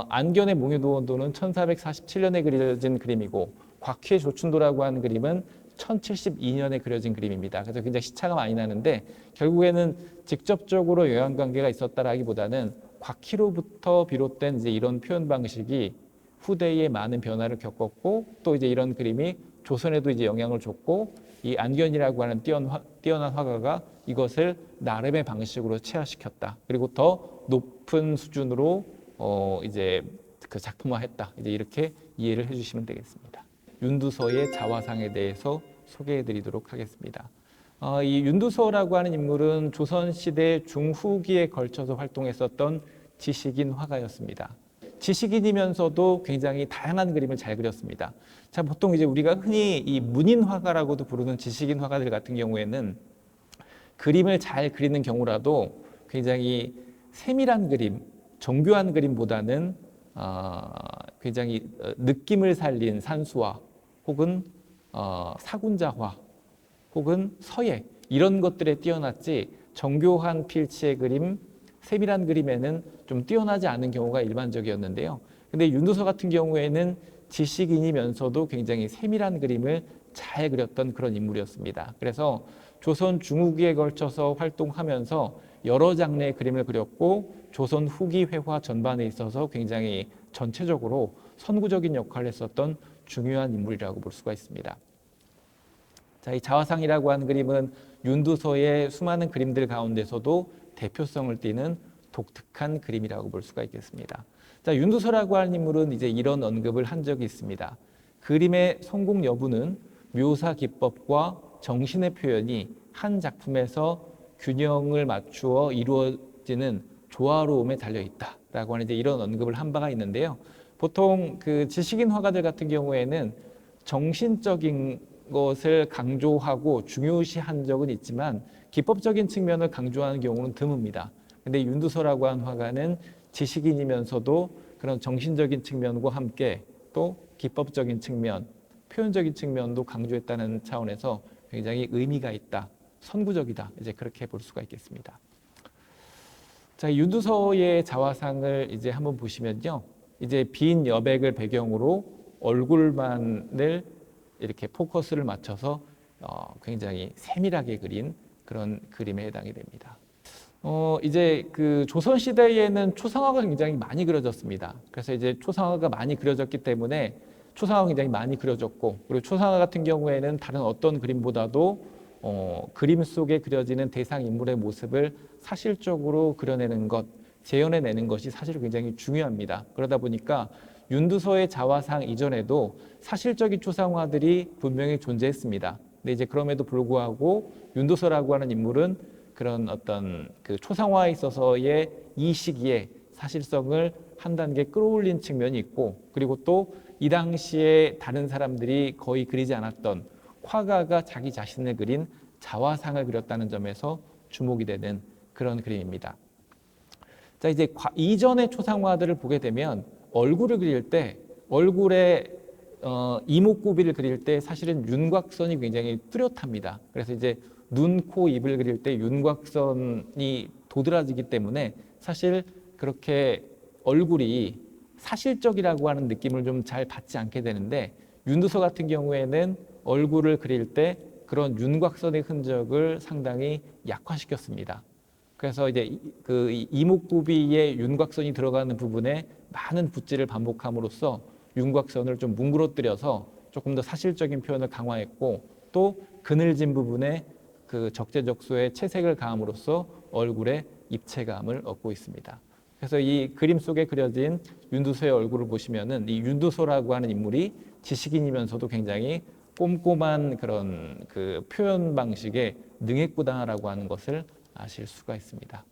안견의 몽유도원도는 1447년에 그려진 그림이고, 곽희의 조춘도라고 하는 그림은 1072년에 그려진 그림입니다. 그래서 굉장히 시차가 많이 나는데, 결국에는 직접적으로 영향관계가 있었다라기보다는 곽희로부터 비롯된 이제 이런 표현 방식이 후대에 많은 변화를 겪었고, 또 이제 이런 그림이 조선에도 이제 영향을 줬고, 이 안견이라고 하는 뛰어난 화가가 이것을 나름의 방식으로 체화시켰다. 그리고 더 높은 수준으로 이제 그 작품화했다. 이제 이렇게 이해를 해주시면 되겠습니다. 윤두서의 자화상에 대해서 소개해드리도록 하겠습니다. 이 윤두서라고 하는 인물은 조선시대 중후기에 걸쳐서 활동했었던 지식인 화가였습니다. 지식인이면서도 굉장히 다양한 그림을 잘 그렸습니다. 자, 보통 이제 우리가 흔히 이 문인 화가라고도 부르는 지식인 화가들 같은 경우에는 그림을 잘 그리는 경우라도 굉장히 세밀한 그림, 정교한 그림보다는 굉장히 느낌을 살린 산수화, 혹은 사군자화, 혹은 서예, 이런 것들에 뛰어났지, 정교한 필치의 그림, 세밀한 그림에는 좀 뛰어나지 않은 경우가 일반적이었는데요. 근데 윤두서 같은 경우에는 지식인이면서도 굉장히 세밀한 그림을 잘 그렸던 그런 인물이었습니다. 그래서 조선 중후기에 걸쳐서 활동하면서 여러 장르의 그림을 그렸고, 조선 후기 회화 전반에 있어서 굉장히 전체적으로 선구적인 역할을 했었던 중요한 인물이라고 볼 수가 있습니다. 자, 이 자화상이라고 하는 그림은 윤두서의 수많은 그림들 가운데서도 대표성을 띠는 독특한 그림이라고 볼 수가 있겠습니다. 자, 윤두서라고 하는 인물은 이제 이런 언급을 한 적이 있습니다. 그림의 성공 여부는 묘사 기법과 정신의 표현이 한 작품에서 균형을 맞추어 이루어지는 조화로움에 달려 있다라고 하는 이제 이런 언급을 한 바가 있는데요. 보통 그 지식인 화가들 같은 경우에는 정신적인 것을 강조하고 중요시한 적은 있지만 기법적인 측면을 강조하는 경우는 드뭅니다. 근데 윤두서라고 한 화가는 지식인이면서도 그런 정신적인 측면과 함께 또 기법적인 측면, 표현적인 측면도 강조했다는 차원에서 굉장히 의미가 있다, 선구적이다, 이제 그렇게 볼 수가 있겠습니다. 자, 윤두서의 자화상을 이제 한번 보시면요, 이제 빈 여백을 배경으로 얼굴만을 이렇게 포커스를 맞춰서 굉장히 세밀하게 그린 그런 그림에 해당이 됩니다. 이제 그 조선 시대에는 초상화가 굉장히 많이 그려졌습니다. 그래서 이제 초상화가 많이 그려졌기 때문에 초상화가 굉장히 많이 그려졌고, 그리고 초상화 같은 경우에는 다른 어떤 그림보다도 그림 속에 그려지는 대상 인물의 모습을 사실적으로 그려내는 것, 재현해내는 것이 사실 굉장히 중요합니다. 그러다 보니까 윤두서의 자화상 이전에도 사실적인 초상화들이 분명히 존재했습니다. 근데 이제 그럼에도 불구하고 윤두서라고 하는 인물은 그런 어떤 그 초상화에 있어서의 이 시기에 사실성을 한 단계 끌어올린 측면이 있고, 그리고 또 이 당시에 다른 사람들이 거의 그리지 않았던 화가가 자기 자신을 그린 자화상을 그렸다는 점에서 주목이 되는 그런 그림입니다. 자, 이제 이전의 초상화들을 보게 되면 얼굴을 그릴 때 얼굴에 이목구비를 그릴 때 사실은 윤곽선이 굉장히 뚜렷합니다. 그래서 이제 눈, 코, 입을 그릴 때 윤곽선이 도드라지기 때문에 사실 그렇게 얼굴이 사실적이라고 하는 느낌을 좀 잘 받지 않게 되는데, 윤두서 같은 경우에는 얼굴을 그릴 때 그런 윤곽선의 흔적을 상당히 약화시켰습니다. 그래서 이제 그 이목구비에 윤곽선이 들어가는 부분에 많은 붓질을 반복함으로써 윤곽선을 좀 뭉그러뜨려서 조금 더 사실적인 표현을 강화했고, 또 그늘진 부분에 그 적재적소에 채색을 가함으로써 얼굴에 입체감을 얻고 있습니다. 그래서 이 그림 속에 그려진 윤두서의 얼굴을 보시면은 이 윤두서라고 하는 인물이 지식인이면서도 굉장히 꼼꼼한 그런 그 표현 방식에 능했구나라고 하는 것을 아실 수가 있습니다.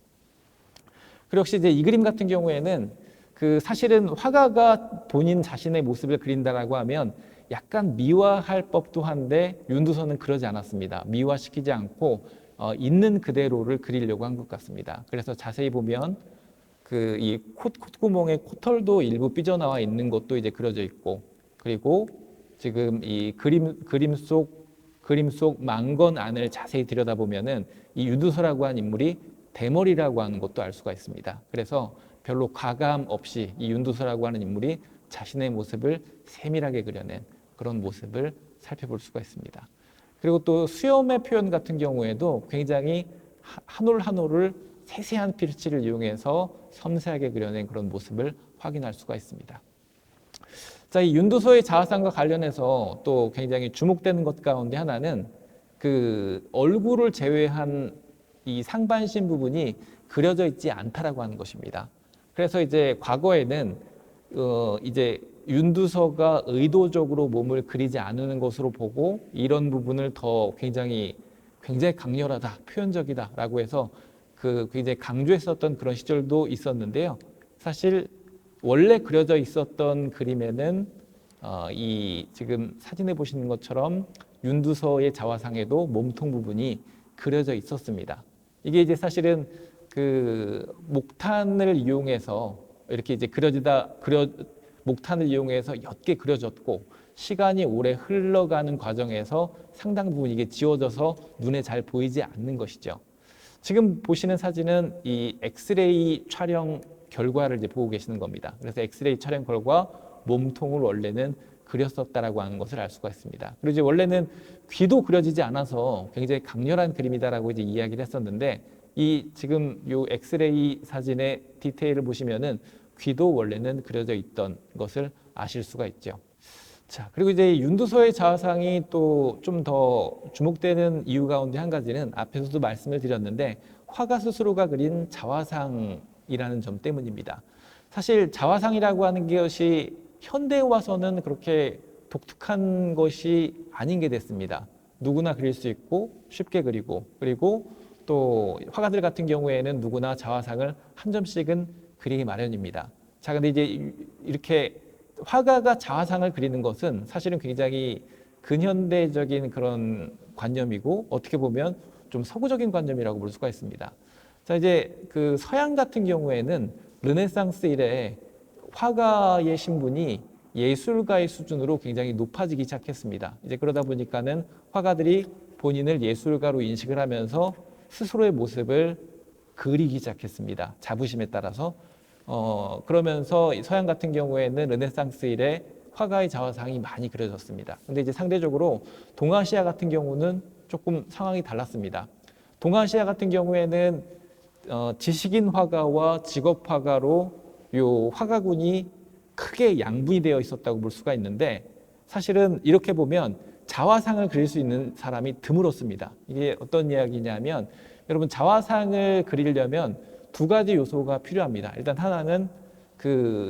그리고 역시 이제 이 그림 같은 경우에는 그 사실은 화가가 본인 자신의 모습을 그린다라고 하면 약간 미화할 법도 한데 윤두서는 그러지 않았습니다. 미화시키지 않고 있는 그대로를 그리려고 한 것 같습니다. 그래서 자세히 보면 그 이 콧구멍에 코털도 일부 삐져나와 있는 것도 이제 그려져 있고, 그리고 지금 이 그림 속 망건 안을 자세히 들여다보면은 이 윤두서라고 하는 인물이 대머리라고 하는 것도 알 수가 있습니다. 그래서 별로 과감 없이 이 윤두서라고 하는 인물이 자신의 모습을 세밀하게 그려낸 그런 모습을 살펴볼 수가 있습니다. 그리고 또 수염의 표현 같은 경우에도 굉장히 한 올 한 올을 세세한 필치를 이용해서 섬세하게 그려낸 그런 모습을 확인할 수가 있습니다. 자, 이 윤두서의 자화상과 관련해서 또 굉장히 주목되는 것 가운데 하나는 그 얼굴을 제외한 이 상반신 부분이 그려져 있지 않다라고 하는 것입니다. 그래서 이제 과거에는 이제 윤두서가 의도적으로 몸을 그리지 않는 것으로 보고 이런 부분을 더 굉장히 강렬하다, 표현적이다라고 해서 그 굉장히 강조했었던 그런 시절도 있었는데요. 사실 원래 그려져 있었던 그림에는 이 지금 사진에 보시는 것처럼 윤두서의 자화상에도 몸통 부분이 그려져 있었습니다. 이게 이제 사실은 그 목탄을 이용해서 이렇게 이제 목탄을 이용해서 옅게 그려졌고, 시간이 오래 흘러가는 과정에서 상당 부분 이게 지워져서 눈에 잘 보이지 않는 것이죠. 지금 보시는 사진은 이 엑스레이 촬영 결과를 이제 보고 계시는 겁니다. 그래서 엑스레이 촬영 결과 몸통을 원래는 그렸었다라고 하는 것을 알 수가 있습니다. 그리고 이제 원래는 귀도 그려지지 않아서 굉장히 강렬한 그림이다라고 이제 이야기를 했었는데, 이 지금 요 엑스레이 사진의 디테일을 보시면은 귀도 원래는 그려져 있던 것을 아실 수가 있죠. 자, 그리고 이제 윤두서의 자화상이 또 좀 더 주목되는 이유 가운데 한 가지는 앞에서도 말씀을 드렸는데 화가 스스로가 그린 자화상이라는 점 때문입니다. 사실 자화상이라고 하는 것이 현대에 와서는 그렇게 독특한 것이 아닌 게 됐습니다. 누구나 그릴 수 있고 쉽게 그리고, 그리고 또 화가들 같은 경우에는 누구나 자화상을 한 점씩은 그리기 마련입니다. 자, 근데 이제 이렇게 화가가 자화상을 그리는 것은 사실은 굉장히 근현대적인 그런 관념이고, 어떻게 보면 좀 서구적인 관념이라고 볼 수가 있습니다. 자, 이제 그 서양 같은 경우에는 르네상스 이래 화가의 신분이 예술가의 수준으로 굉장히 높아지기 시작했습니다. 이제 그러다 보니까는 화가들이 본인을 예술가로 인식을 하면서 스스로의 모습을 그리기 시작했습니다. 자부심에 따라서. 그러면서 서양 같은 경우에는 르네상스 이래 화가의 자화상이 많이 그려졌습니다. 근데 이제 상대적으로 동아시아 같은 경우는 조금 상황이 달랐습니다. 동아시아 같은 경우에는 지식인 화가와 직업 화가로 요 화가군이 크게 양분이 되어 있었다고 볼 수가 있는데, 사실은 이렇게 보면 자화상을 그릴 수 있는 사람이 드물었습니다. 이게 어떤 이야기냐면, 여러분 자화상을 그리려면 두 가지 요소가 필요합니다. 일단 하나는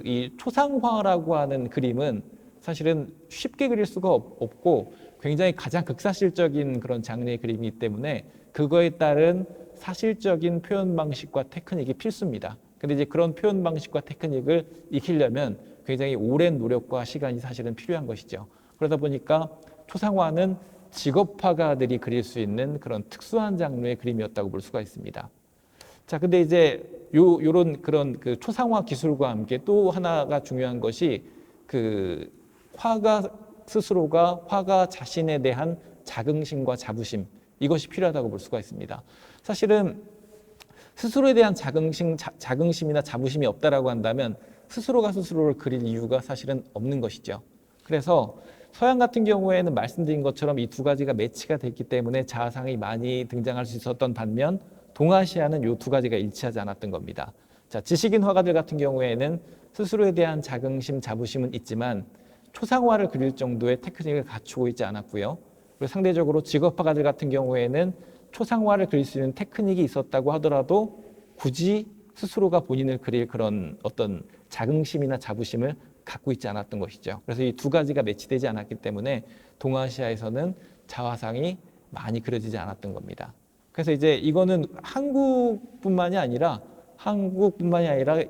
이 초상화라고 하는 그림은 사실은 쉽게 그릴 수가 없고 굉장히 가장 극사실적인 그런 장르의 그림이기 때문에 그거에 따른 사실적인 표현 방식과 테크닉이 필수입니다. 근데 이제 그런 표현 방식과 테크닉을 익히려면 굉장히 오랜 노력과 시간이 사실은 필요한 것이죠. 그러다 보니까 초상화는 직업화가들이 그릴 수 있는 그런 특수한 장르의 그림이었다고 볼 수가 있습니다. 자, 근데 이제 요런 그런 그 초상화 기술과 함께 또 하나가 중요한 것이 그 화가 스스로가 화가 자신에 대한 자긍심과 자부심, 이것이 필요하다고 볼 수가 있습니다. 사실은 스스로에 대한 자긍심이나 자부심이 없다라고 한다면 스스로가 스스로를 그릴 이유가 사실은 없는 것이죠. 그래서 서양 같은 경우에는 말씀드린 것처럼 이 두 가지가 매치가 됐기 때문에 자화상이 많이 등장할 수 있었던 반면, 동아시아는 이 두 가지가 일치하지 않았던 겁니다. 자, 지식인 화가들 같은 경우에는 스스로에 대한 자긍심, 자부심은 있지만 초상화를 그릴 정도의 테크닉을 갖추고 있지 않았고요. 그리고 상대적으로 직업 화가들 같은 경우에는 초상화를 그릴 수 있는 테크닉이 있었다고 하더라도 굳이 스스로가 본인을 그릴 그런 어떤 자긍심이나 자부심을 갖고 있지 않았던 것이죠. 그래서 이 두 가지가 매치되지 않았기 때문에 동아시아에서는 자화상이 많이 그려지지 않았던 겁니다. 그래서 이제 이거는 한국뿐만이 아니라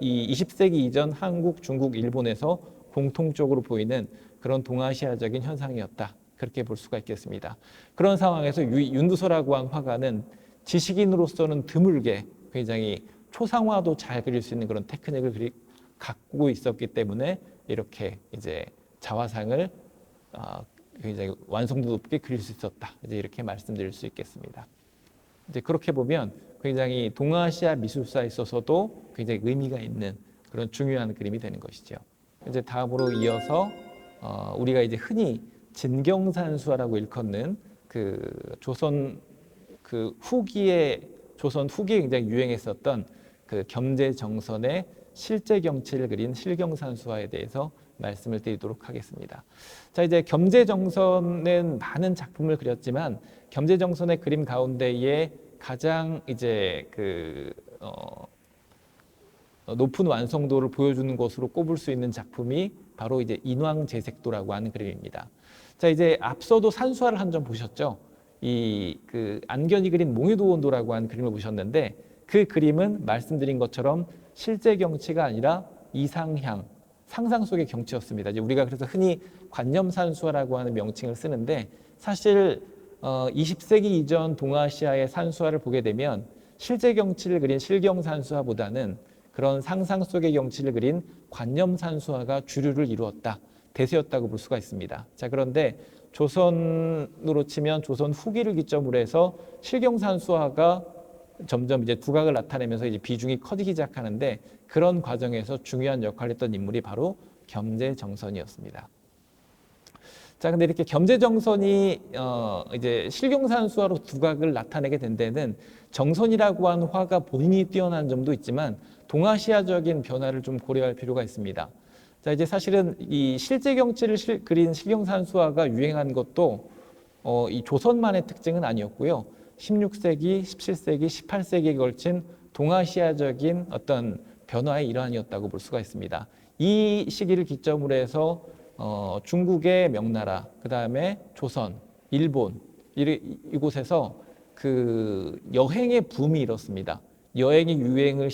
이 20세기 이전 한국, 중국, 일본에서 공통적으로 보이는 그런 동아시아적인 현상이었다. 그렇게 볼 수가 있겠습니다. 그런 상황에서 윤두서라고 한 화가는 지식인으로서는 드물게 굉장히 초상화도 잘 그릴 수 있는 그런 테크닉을 갖고 있었기 때문에 이렇게 이제 자화상을 굉장히 완성도 높게 그릴 수 있었다. 이제 이렇게 말씀드릴 수 있겠습니다. 이제 그렇게 보면 굉장히 동아시아 미술사에 있어서도 굉장히 의미가 있는 그런 중요한 그림이 되는 것이죠. 이제 다음으로 이어서 우리가 이제 흔히 진경산수화라고 일컫는 조선 후기에 굉장히 유행했었던 그 겸재정선의 실제 경치를 그린 실경산수화에 대해서 말씀을 드리도록 하겠습니다. 자, 이제 겸재정선은 많은 작품을 그렸지만 겸재정선의 그림 가운데에 가장 이제 높은 완성도를 보여주는 것으로 꼽을 수 있는 작품이 바로 이제 인왕제색도라고 하는 그림입니다. 자, 이제 앞서도 산수화를 한 점 보셨죠? 안견이 그린 몽유도원도라고 하는 그림을 보셨는데, 그 그림은 말씀드린 것처럼 실제 경치가 아니라 이상향, 상상 속의 경치였습니다. 이제 우리가 그래서 흔히 관념산수화라고 하는 명칭을 쓰는데, 사실 20세기 이전 동아시아의 산수화를 보게 되면 실제 경치를 그린 실경산수화보다는 그런 상상 속의 경치를 그린 관념산수화가 주류를 이루었다, 대세였다고 볼 수가 있습니다. 자, 그런데 조선으로 치면 조선 후기를 기점으로 해서 실경산수화가 점점 이제 두각을 나타내면서 이제 비중이 커지기 시작하는데, 그런 과정에서 중요한 역할을 했던 인물이 바로 겸재정선이었습니다. 자, 근데 이렇게 겸재정선이 이제 실경산수화로 두각을 나타내게 된 데는 정선이라고 하는 화가 본인이 뛰어난 점도 있지만 동아시아적인 변화를 좀 고려할 필요가 있습니다. 자, 이제 사실은 이 실제 경치를 그린 실경산수화가 유행한 것도 이 조선만의 특징은 아니었고요. 16세기, 17세기, 18세기에 걸친 동아시아적인 어떤 변화의 일환이었다고 볼 수가 있습니다. 이 시기를 기점으로 해서 중국의 명나라, 그 다음에 조선, 일본 이곳에서 그 여행의 붐이 일었습니다. 여행이 유행하기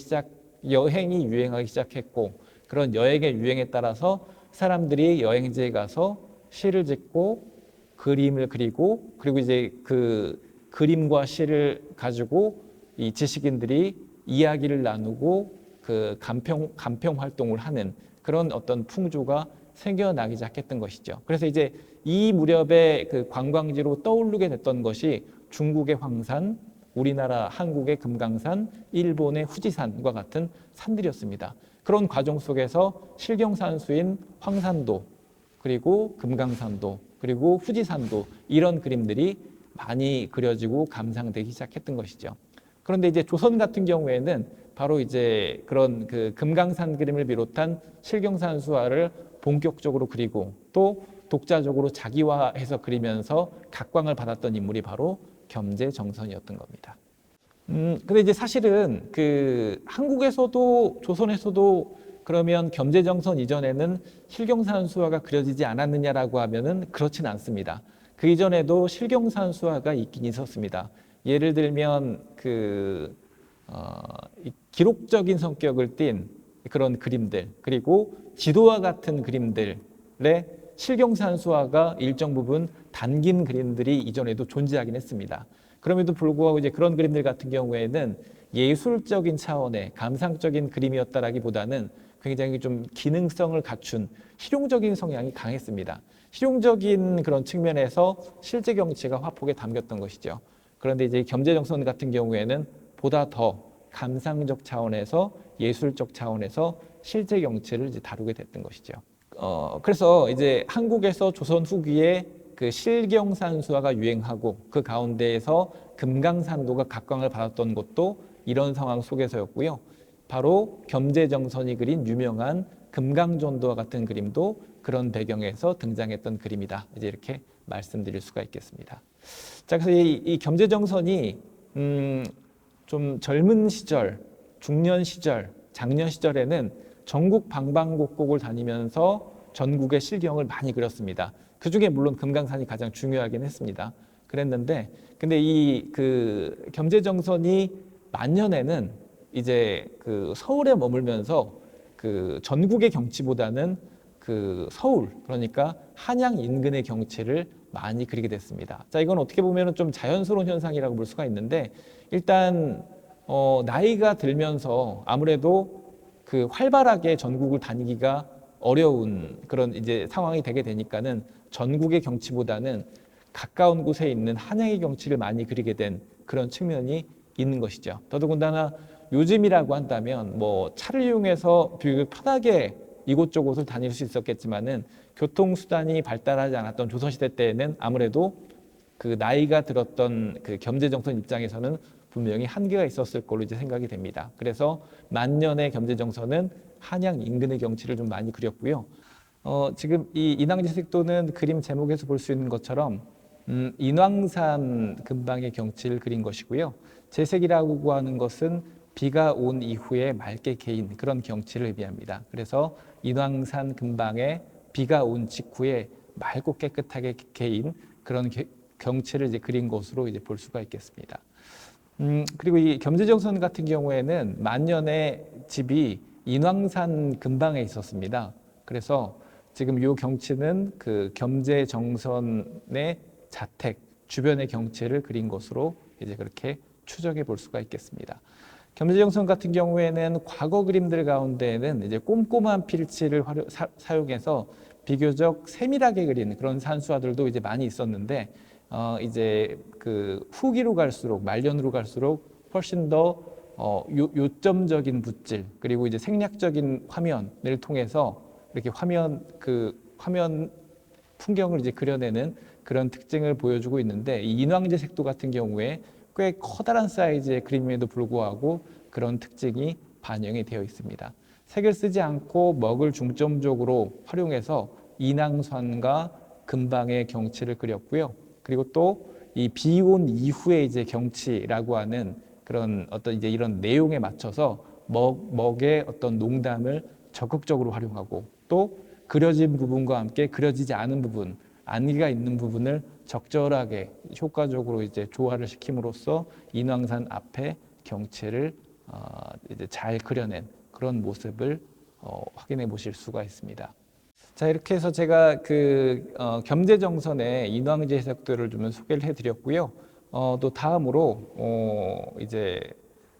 시작했고 그런 여행의 유행에 따라서 사람들이 여행지에 가서 시를 짓고 그림을 그리고 그리고 이제 그 그림과 시를 가지고 이 지식인들이 이야기를 나누고 그 간평 활동을 하는 그런 어떤 풍조가 생겨나기 시작했던 것이죠. 그래서 이제 이 무렵에 그 관광지로 떠오르게 됐던 것이 중국의 황산, 우리나라 한국의 금강산, 일본의 후지산과 같은 산들이었습니다. 그런 과정 속에서 실경산수인 황산도, 그리고 금강산도, 그리고 후지산도 이런 그림들이 많이 그려지고 감상되기 시작했던 것이죠. 그런데 이제 조선 같은 경우에는 바로 이제 그런 그 금강산 그림을 비롯한 실경산수화를 본격적으로 그리고 또 독자적으로 자기화해서 그리면서 각광을 받았던 인물이 바로 겸재정선이었던 겁니다. 근데 이제 사실은 그 한국에서도 조선에서도 그러면 겸재정선 이전에는 실경산수화가 그려지지 않았느냐라고 하면은 그렇지는 않습니다. 그 이전에도 실경산수화가 있긴 있었습니다. 예를 들면 기록적인 성격을 띤 그런 그림들, 그리고 지도와 같은 그림들의 실경산수화가 일정 부분 담긴 그림들이 이전에도 존재하긴 했습니다. 그럼에도 불구하고 이제 그런 그림들 같은 경우에는 예술적인 차원의 감상적인 그림이었다라기보다는 굉장히 좀 기능성을 갖춘 실용적인 성향이 강했습니다. 실용적인 그런 측면에서 실제 경치가 화폭에 담겼던 것이죠. 그런데 이제 겸재정선 같은 경우에는 보다 더 감상적 차원에서 예술적 차원에서 실제 경치를 이제 다루게 됐던 것이죠. 그래서 이제 한국에서 조선 후기에 그 실경산수화가 유행하고 그 가운데에서 금강산도가 각광을 받았던 것도 이런 상황 속에서였고요. 바로 겸재정선이 그린 유명한 금강전도와 같은 그림도 그런 배경에서 등장했던 그림이다. 이제 이렇게 말씀드릴 수가 있겠습니다. 자, 그래서 이 겸재정선이 좀 젊은 시절, 중년 시절, 장년 시절에는 전국 방방곡곡을 다니면서 전국의 실경을 많이 그렸습니다. 그 중에 물론 금강산이 가장 중요하긴 했습니다. 그랬는데, 근데 이 그 겸재정선이 만년에는 이제 그 서울에 머물면서 그 전국의 경치보다는 그 서울, 그러니까 한양 인근의 경치를 많이 그리게 됐습니다. 자, 이건 어떻게 보면 좀 자연스러운 현상이라고 볼 수가 있는데, 일단 나이가 들면서 아무래도 그 활발하게 전국을 다니기가 어려운 그런 이제 상황이 되게 되니까는 전국의 경치보다는 가까운 곳에 있는 한양의 경치를 많이 그리게 된 그런 측면이 있는 것이죠. 더더군다나 요즘이라고 한다면 뭐 차를 이용해서 비교적 편하게 이곳저곳을 다닐 수 있었겠지만은 교통수단이 발달하지 않았던 조선시대 때에는 아무래도 그 나이가 들었던 그 겸재정선 입장에서는 분명히 한계가 있었을 걸로 이제 생각이 됩니다. 그래서 만년의 겸재정선은 한양 인근의 경치를 좀 많이 그렸고요. 지금 이 인왕지색도는 그림 제목에서 볼 수 있는 것처럼 인왕산 근방의 경치를 그린 것이고요. 제색이라고 하는 것은 비가 온 이후에 맑게 개인 그런 경치를 의미합니다. 그래서 인왕산 근방에 비가 온 직후에 맑고 깨끗하게 개인 그런 경치를 이제 그린 것으로 이제 볼 수가 있겠습니다. 그리고 이 겸재정선 같은 경우에는 만년의 집이 인왕산 근방에 있었습니다. 그래서 지금 이 경치는 그 겸재정선의 자택 주변의 경치를 그린 것으로 이제 그렇게 추정해 볼 수가 있겠습니다. 겸재정선 같은 경우에는 과거 그림들 가운데에는 이제 꼼꼼한 필치를 사용해서 비교적 세밀하게 그린 그런 산수화들도 이제 많이 있었는데 이제 그 후기로 갈수록 말년으로 갈수록 훨씬 더 요점적인 붓질 그리고 이제 생략적인 화면을 통해서 이렇게 화면 풍경을 이제 그려내는 그런 특징을 보여주고 있는데 이 인왕제색도 같은 경우에 꽤 커다란 사이즈의 그림에도 불구하고 그런 특징이 반영이 되어 있습니다. 색을 쓰지 않고 먹을 중점적으로 활용해서 인왕산과 근방의 경치를 그렸고요. 그리고 또 이 비온 이후의 이제 경치라고 하는 그런 어떤 이제 이런 내용에 맞춰서 먹의 어떤 농담을 적극적으로 활용하고 또 그려진 부분과 함께 그려지지 않은 부분, 안개가 있는 부분을 적절하게 효과적으로 이제 조화를 시킴으로써 인왕산 앞에 경치를 이제 잘 그려낸 그런 모습을 확인해 보실 수가 있습니다. 자, 이렇게 해서 제가 겸재정선의 인왕지 해석도를 좀 소개를 해드렸고요. 또 다음으로 이제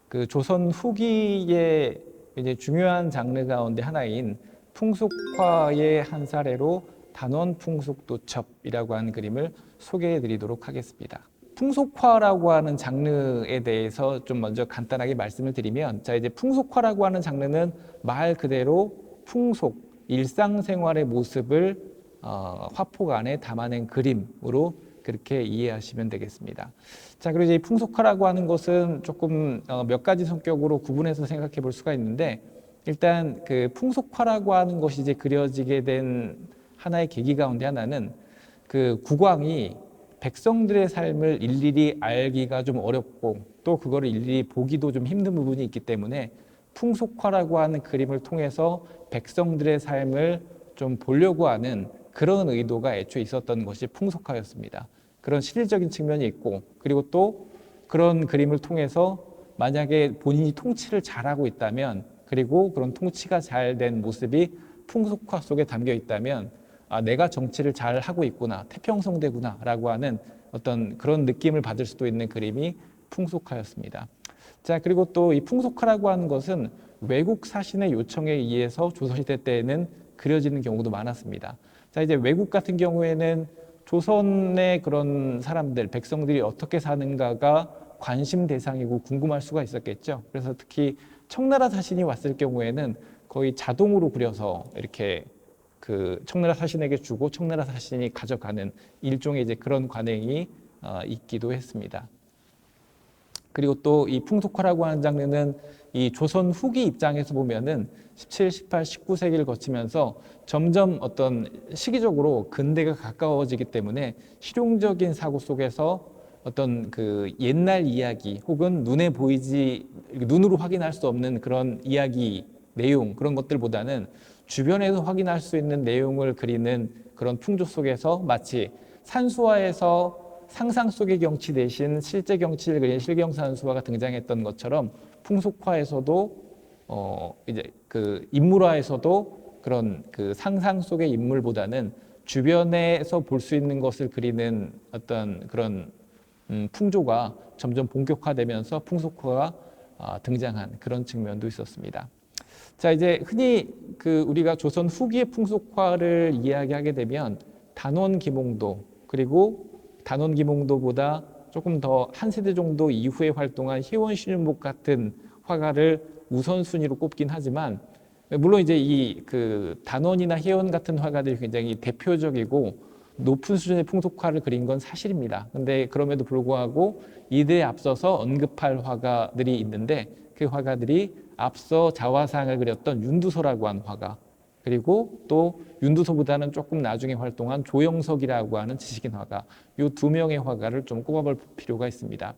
그 조선 후기의 이제 중요한 장르 가운데 하나인 풍속화의 한 사례로 단원풍속도첩이라고 하는 그림을 소개해 드리도록 하겠습니다. 풍속화라고 하는 장르에 대해서 좀 먼저 간단하게 말씀을 드리면, 자, 이제 풍속화라고 하는 장르는 말 그대로 풍속, 일상생활의 모습을 화폭 안에 담아낸 그림으로 그렇게 이해하시면 되겠습니다. 자, 그리고 이제 풍속화라고 하는 것은 조금 몇 가지 성격으로 구분해서 생각해 볼 수가 있는데, 일단 그 풍속화라고 하는 것이 이제 그려지게 된 하나의 계기 가운데 하나는 그 국왕이 백성들의 삶을 일일이 알기가 좀 어렵고 또 그거를 일일이 보기도 좀 힘든 부분이 있기 때문에 풍속화라고 하는 그림을 통해서 백성들의 삶을 좀 보려고 하는 그런 의도가 애초에 있었던 것이 풍속화였습니다. 그런 실질적인 측면이 있고, 그리고 또 그런 그림을 통해서 만약에 본인이 통치를 잘하고 있다면, 그리고 그런 통치가 잘 된 모습이 풍속화 속에 담겨 있다면, 내가 정치를 잘 하고 있구나, 태평성대구나 라고 하는 어떤 그런 느낌을 받을 수도 있는 그림이 풍속화였습니다. 자, 그리고 또 이 풍속화라고 하는 것은 외국 사신의 요청에 의해서 조선시대 때에는 그려지는 경우도 많았습니다. 자, 이제 외국 같은 경우에는 조선의 그런 사람들, 백성들이 어떻게 사는가가 관심 대상이고 궁금할 수가 있었겠죠. 그래서 특히 청나라 사신이 왔을 경우에는 거의 자동으로 그려서 이렇게 그 청나라 사신에게 주고 청나라 사신이 가져가는 일종의 이제 그런 관행이 있기도 했습니다. 그리고 또 이 풍속화라고 하는 장르는 이 조선 후기 입장에서 보면은 17, 18, 19세기를 거치면서 점점 어떤 시기적으로 근대가 가까워지기 때문에 실용적인 사고 속에서 어떤 그 옛날 이야기 혹은 눈으로 확인할 수 없는 그런 이야기 내용, 그런 것들보다는 주변에서 확인할 수 있는 내용을 그리는 그런 풍조 속에서 마치 산수화에서 상상 속의 경치 대신 실제 경치를 그린 실경산수화가 등장했던 것처럼 풍속화에서도 이제 그 인물화에서도 그런 그 상상 속의 인물보다는 주변에서 볼 수 있는 것을 그리는 어떤 그런 풍조가 점점 본격화되면서 풍속화가 등장한 그런 측면도 있었습니다. 자, 이제 흔히 그 우리가 조선 후기의 풍속화를 이야기하게 되면 단원기몽도, 그리고 단원기몽도보다 조금 더 한 세대 정도 이후에 활동한 희원신윤복 같은 화가를 우선순위로 꼽긴 하지만, 물론 이제 이 그 단원이나 희원 같은 화가들이 굉장히 대표적이고 높은 수준의 풍속화를 그린 건 사실입니다. 근데 그럼에도 불구하고 이들에 앞서서 언급할 화가들이 있는데, 그 화가들이 앞서 자화상을 그렸던 윤두소라고 하는 화가, 그리고 또 윤두소보다는 조금 나중에 활동한 조영석이라고 하는 지식인 화가, 이 두 명의 화가를 좀 꼽아볼 필요가 있습니다.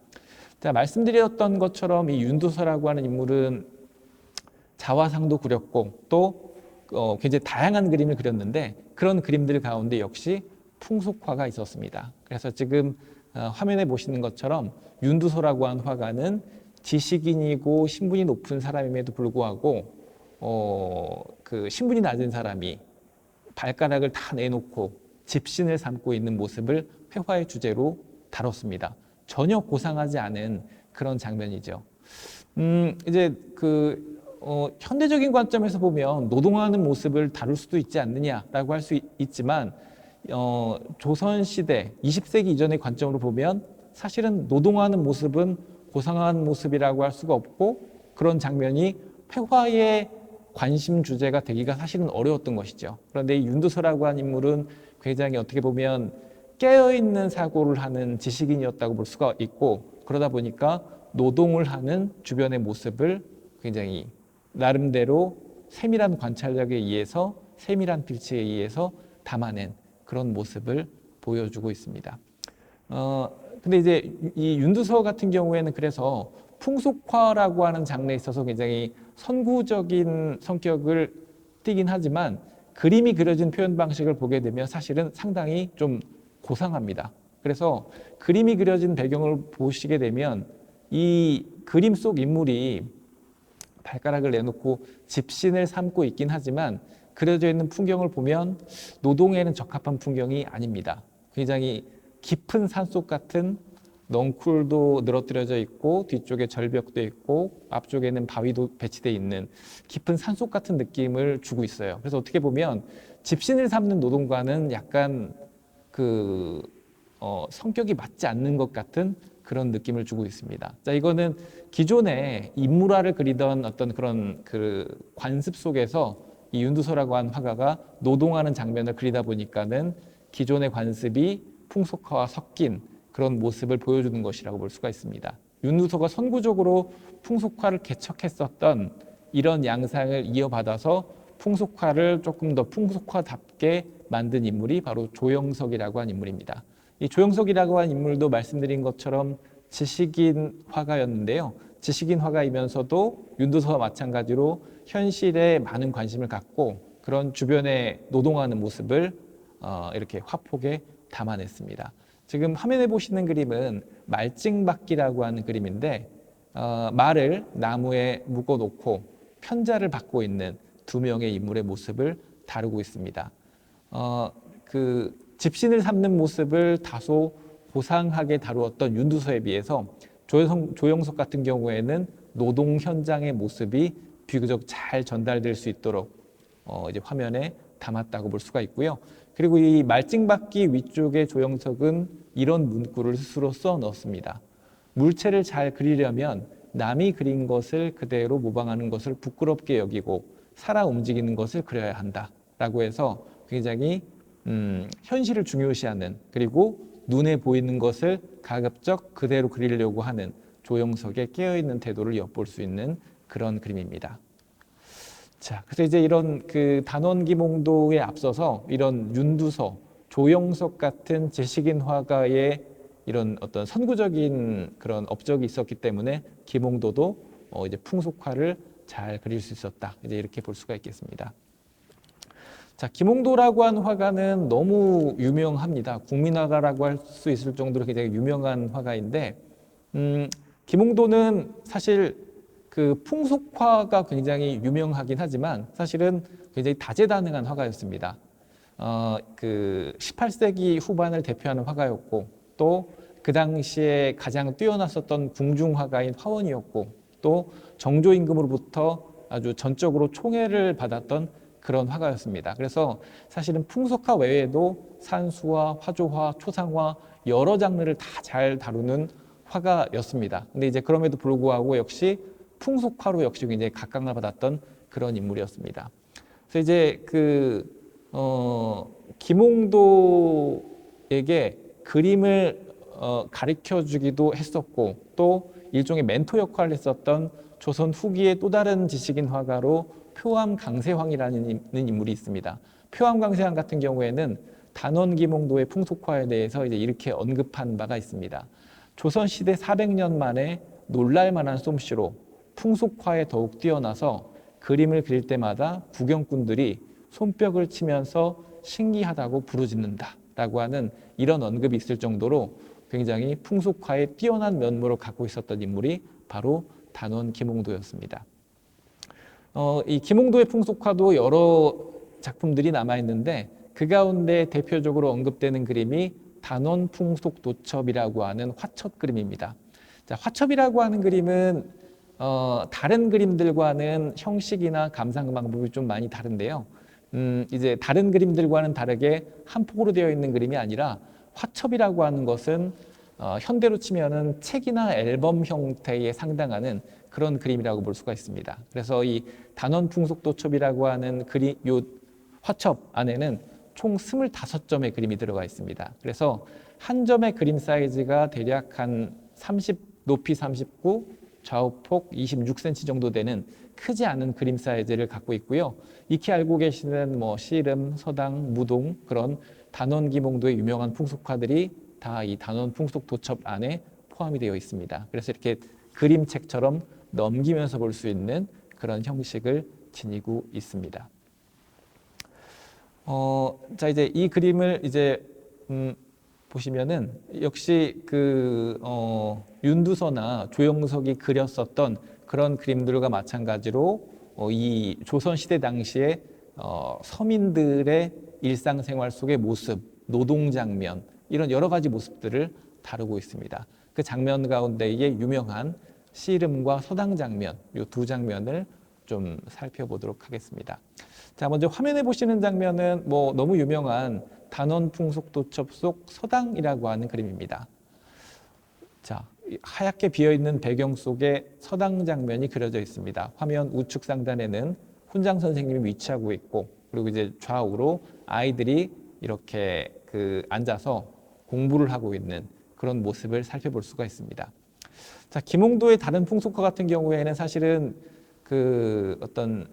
자, 말씀드렸던 것처럼 이 윤두소라고 하는 인물은 자화상도 그렸고 또 굉장히 다양한 그림을 그렸는데, 그런 그림들 가운데 역시 풍속화가 있었습니다. 그래서 지금 화면에 보시는 것처럼 윤두소라고 하는 화가는 지식인이고 신분이 높은 사람임에도 불구하고 그 신분이 낮은 사람이 발가락을 다 내놓고 집신을 삼고 있는 모습을 회화의 주제로 다뤘습니다. 전혀 고상하지 않은 그런 장면이죠. 이제 그 현대적인 관점에서 보면 노동하는 모습을 다룰 수도 있지 않느냐라고 할 수 있지만, 조선시대 20세기 이전의 관점으로 보면 사실은 노동하는 모습은 고상한 모습이라고 할 수가 없고, 그런 장면이 회화의 관심 주제가 되기가 사실은 어려웠던 것이죠. 그런데 이 윤두소라고 하는 인물은 굉장히 어떻게 보면 깨어있는 사고를 하는 지식인이었다고 볼 수가 있고, 그러다 보니까 노동을 하는 주변의 모습을 굉장히 나름대로 세밀한 관찰력에 의해서, 세밀한 필치에 의해서 담아낸 그런 모습을 보여주고 있습니다. 근데 이제 이 윤두서 같은 경우에는 그래서 풍속화라고 하는 장르에 있어서 굉장히 선구적인 성격을 띠긴 하지만, 그림이 그려진 표현 방식을 보게 되면 사실은 상당히 좀 고상합니다. 그래서 그림이 그려진 배경을 보시게 되면 이 그림 속 인물이 발가락을 내놓고 집신을 삼고 있긴 하지만 그려져 있는 풍경을 보면 노동에는 적합한 풍경이 아닙니다. 굉장히 깊은 산속 같은 넝쿨도 늘어뜨려져 있고 뒤쪽에 절벽도 있고 앞쪽에는 바위도 배치되어 있는 깊은 산속 같은 느낌을 주고 있어요. 그래서 어떻게 보면 집신을 삼는 노동과는 약간 성격이 맞지 않는 것 같은 그런 느낌을 주고 있습니다. 자, 이거는 기존에 인물화를 그리던 어떤 그런 관습 속에서 이 윤두서라고 한 화가가 노동하는 장면을 그리다 보니까는 기존의 관습이 풍속화와 섞인 그런 모습을 보여주는 것이라고 볼 수가 있습니다. 윤두서가 선구적으로 풍속화를 개척했었던 이런 양상을 이어받아서 풍속화를 조금 더 풍속화답게 만든 인물이 바로 조영석이라고 한 인물입니다. 이 조영석이라고 한 인물도 말씀드린 것처럼 지식인 화가였는데요. 지식인 화가이면서도 윤두서와 마찬가지로 현실에 많은 관심을 갖고 그런 주변에 노동하는 모습을 이렇게 화폭에 담아냈습니다. 지금 화면에 보시는 그림은 말증박기라고 하는 그림인데 말을 나무에 묶어놓고 편자를 받고 있는 두 명의 인물의 모습을 다루고 있습니다. 집신을 삼는 모습을 다소 고상하게 다루었던 윤두서에 비해서 조영석 같은 경우에는 노동 현장의 모습이 비교적 잘 전달될 수 있도록 이제 화면에 담았다고 볼 수가 있고요. 그리고 이 말증박기 위쪽에 조영석은 이런 문구를 스스로 써 넣었습니다. 물체를 잘 그리려면 남이 그린 것을 그대로 모방하는 것을 부끄럽게 여기고 살아 움직이는 것을 그려야 한다라고 해서 굉장히 현실을 중요시하는 그리고 눈에 보이는 것을 가급적 그대로 그리려고 하는 조영석의 깨어있는 태도를 엿볼 수 있는 그런 그림입니다. 자, 그래서 이제 이런 단원기몽도에 앞서서 이런 윤두서, 조영석 같은 지식인 화가의 이런 어떤 선구적인 그런 업적이 있었기 때문에 기몽도도 이제 풍속화를 잘 그릴 수 있었다. 이제 이렇게 볼 수가 있겠습니다. 자, 김홍도라고 한 화가는 너무 유명합니다. 국민화가라고 할 수 있을 정도로 굉장히 유명한 화가인데, 김홍도는 사실 풍속화가 굉장히 유명하긴 하지만 사실은 굉장히 다재다능한 화가였습니다. 18세기 후반을 대표하는 화가였고 또 그 당시에 가장 뛰어났었던 궁중화가인 화원이었고 또 정조 임금으로부터 아주 전적으로 총애를 받았던 그런 화가였습니다. 그래서 사실은 풍속화 외에도 산수화, 화조화, 초상화 여러 장르를 다 잘 다루는 화가였습니다. 근데 이제 그럼에도 불구하고 역시 풍속화로 역시 굉장히 각광을 받았던 그런 인물이었습니다. 그래서 이제 김홍도에게 그림을 가르쳐 주기도 했었고 또 일종의 멘토 역할을 했었던 조선 후기의 또 다른 지식인 화가로 표암강세황이라는 인물이 있습니다. 표암강세황 같은 경우에는 단원기몽도의 풍속화에 대해서 이제 이렇게 언급한 바가 있습니다. 조선시대 400년 만에 놀랄만한 솜씨로 풍속화에 더욱 뛰어나서 그림을 그릴 때마다 구경꾼들이 손뼉을 치면서 신기하다고 부르짖는다 라고 하는 이런 언급이 있을 정도로 굉장히 풍속화에 뛰어난 면모를 갖고 있었던 인물이 바로 단원 김홍도였습니다. 이 김홍도의 풍속화도 여러 작품들이 남아있는데 그 가운데 대표적으로 언급되는 그림이 단원 풍속도첩이라고 하는 화첩 그림입니다. 자, 화첩이라고 하는 그림은 다른 그림들과는 형식이나 감상 방법이 좀 많이 다른데요. 이제 다른 그림들과는 다르게 한 폭으로 되어 있는 그림이 아니라 화첩이라고 하는 것은 현대로 치면은 책이나 앨범 형태에 상당하는 그런 그림이라고 볼 수가 있습니다. 그래서 이 단원풍속도첩이라고 하는 요 화첩 안에는 총 25점의 그림이 들어가 있습니다. 그래서 한 점의 그림 사이즈가 대략 한 높이 39, 좌우폭 26cm 정도 되는 크지 않은 그림 사이즈를 갖고 있고요. 익히 알고 계시는 씨름, 서당, 무동 그런 단원기몽도의 유명한 풍속화들이 다 이 단원풍속도첩 안에 포함이 되어 있습니다. 그래서 이렇게 그림책처럼 넘기면서 볼 수 있는 그런 형식을 지니고 있습니다. 자, 이제 이 그림을 이제, 보시면은 역시 윤두서나 조영석이 그렸었던 그런 그림들과 마찬가지로 이 조선시대 당시에 서민들의 일상생활 속의 모습, 노동 장면, 이런 여러 가지 모습들을 다루고 있습니다. 그 장면 가운데에 유명한 씨름과 서당 장면, 이 두 장면을 좀 살펴보도록 하겠습니다. 자, 먼저 화면에 보시는 장면은 뭐 너무 유명한 단원풍속도첩 속 서당이라고 하는 그림입니다. 자, 하얗게 비어있는 배경 속에 서당 장면이 그려져 있습니다. 화면 우측 상단에는 훈장 선생님이 위치하고 있고, 그리고 이제 좌우로 아이들이 이렇게 앉아서 공부를 하고 있는 그런 모습을 살펴볼 수가 있습니다. 자, 김홍도의 다른 풍속화 같은 경우에는 사실은 어떤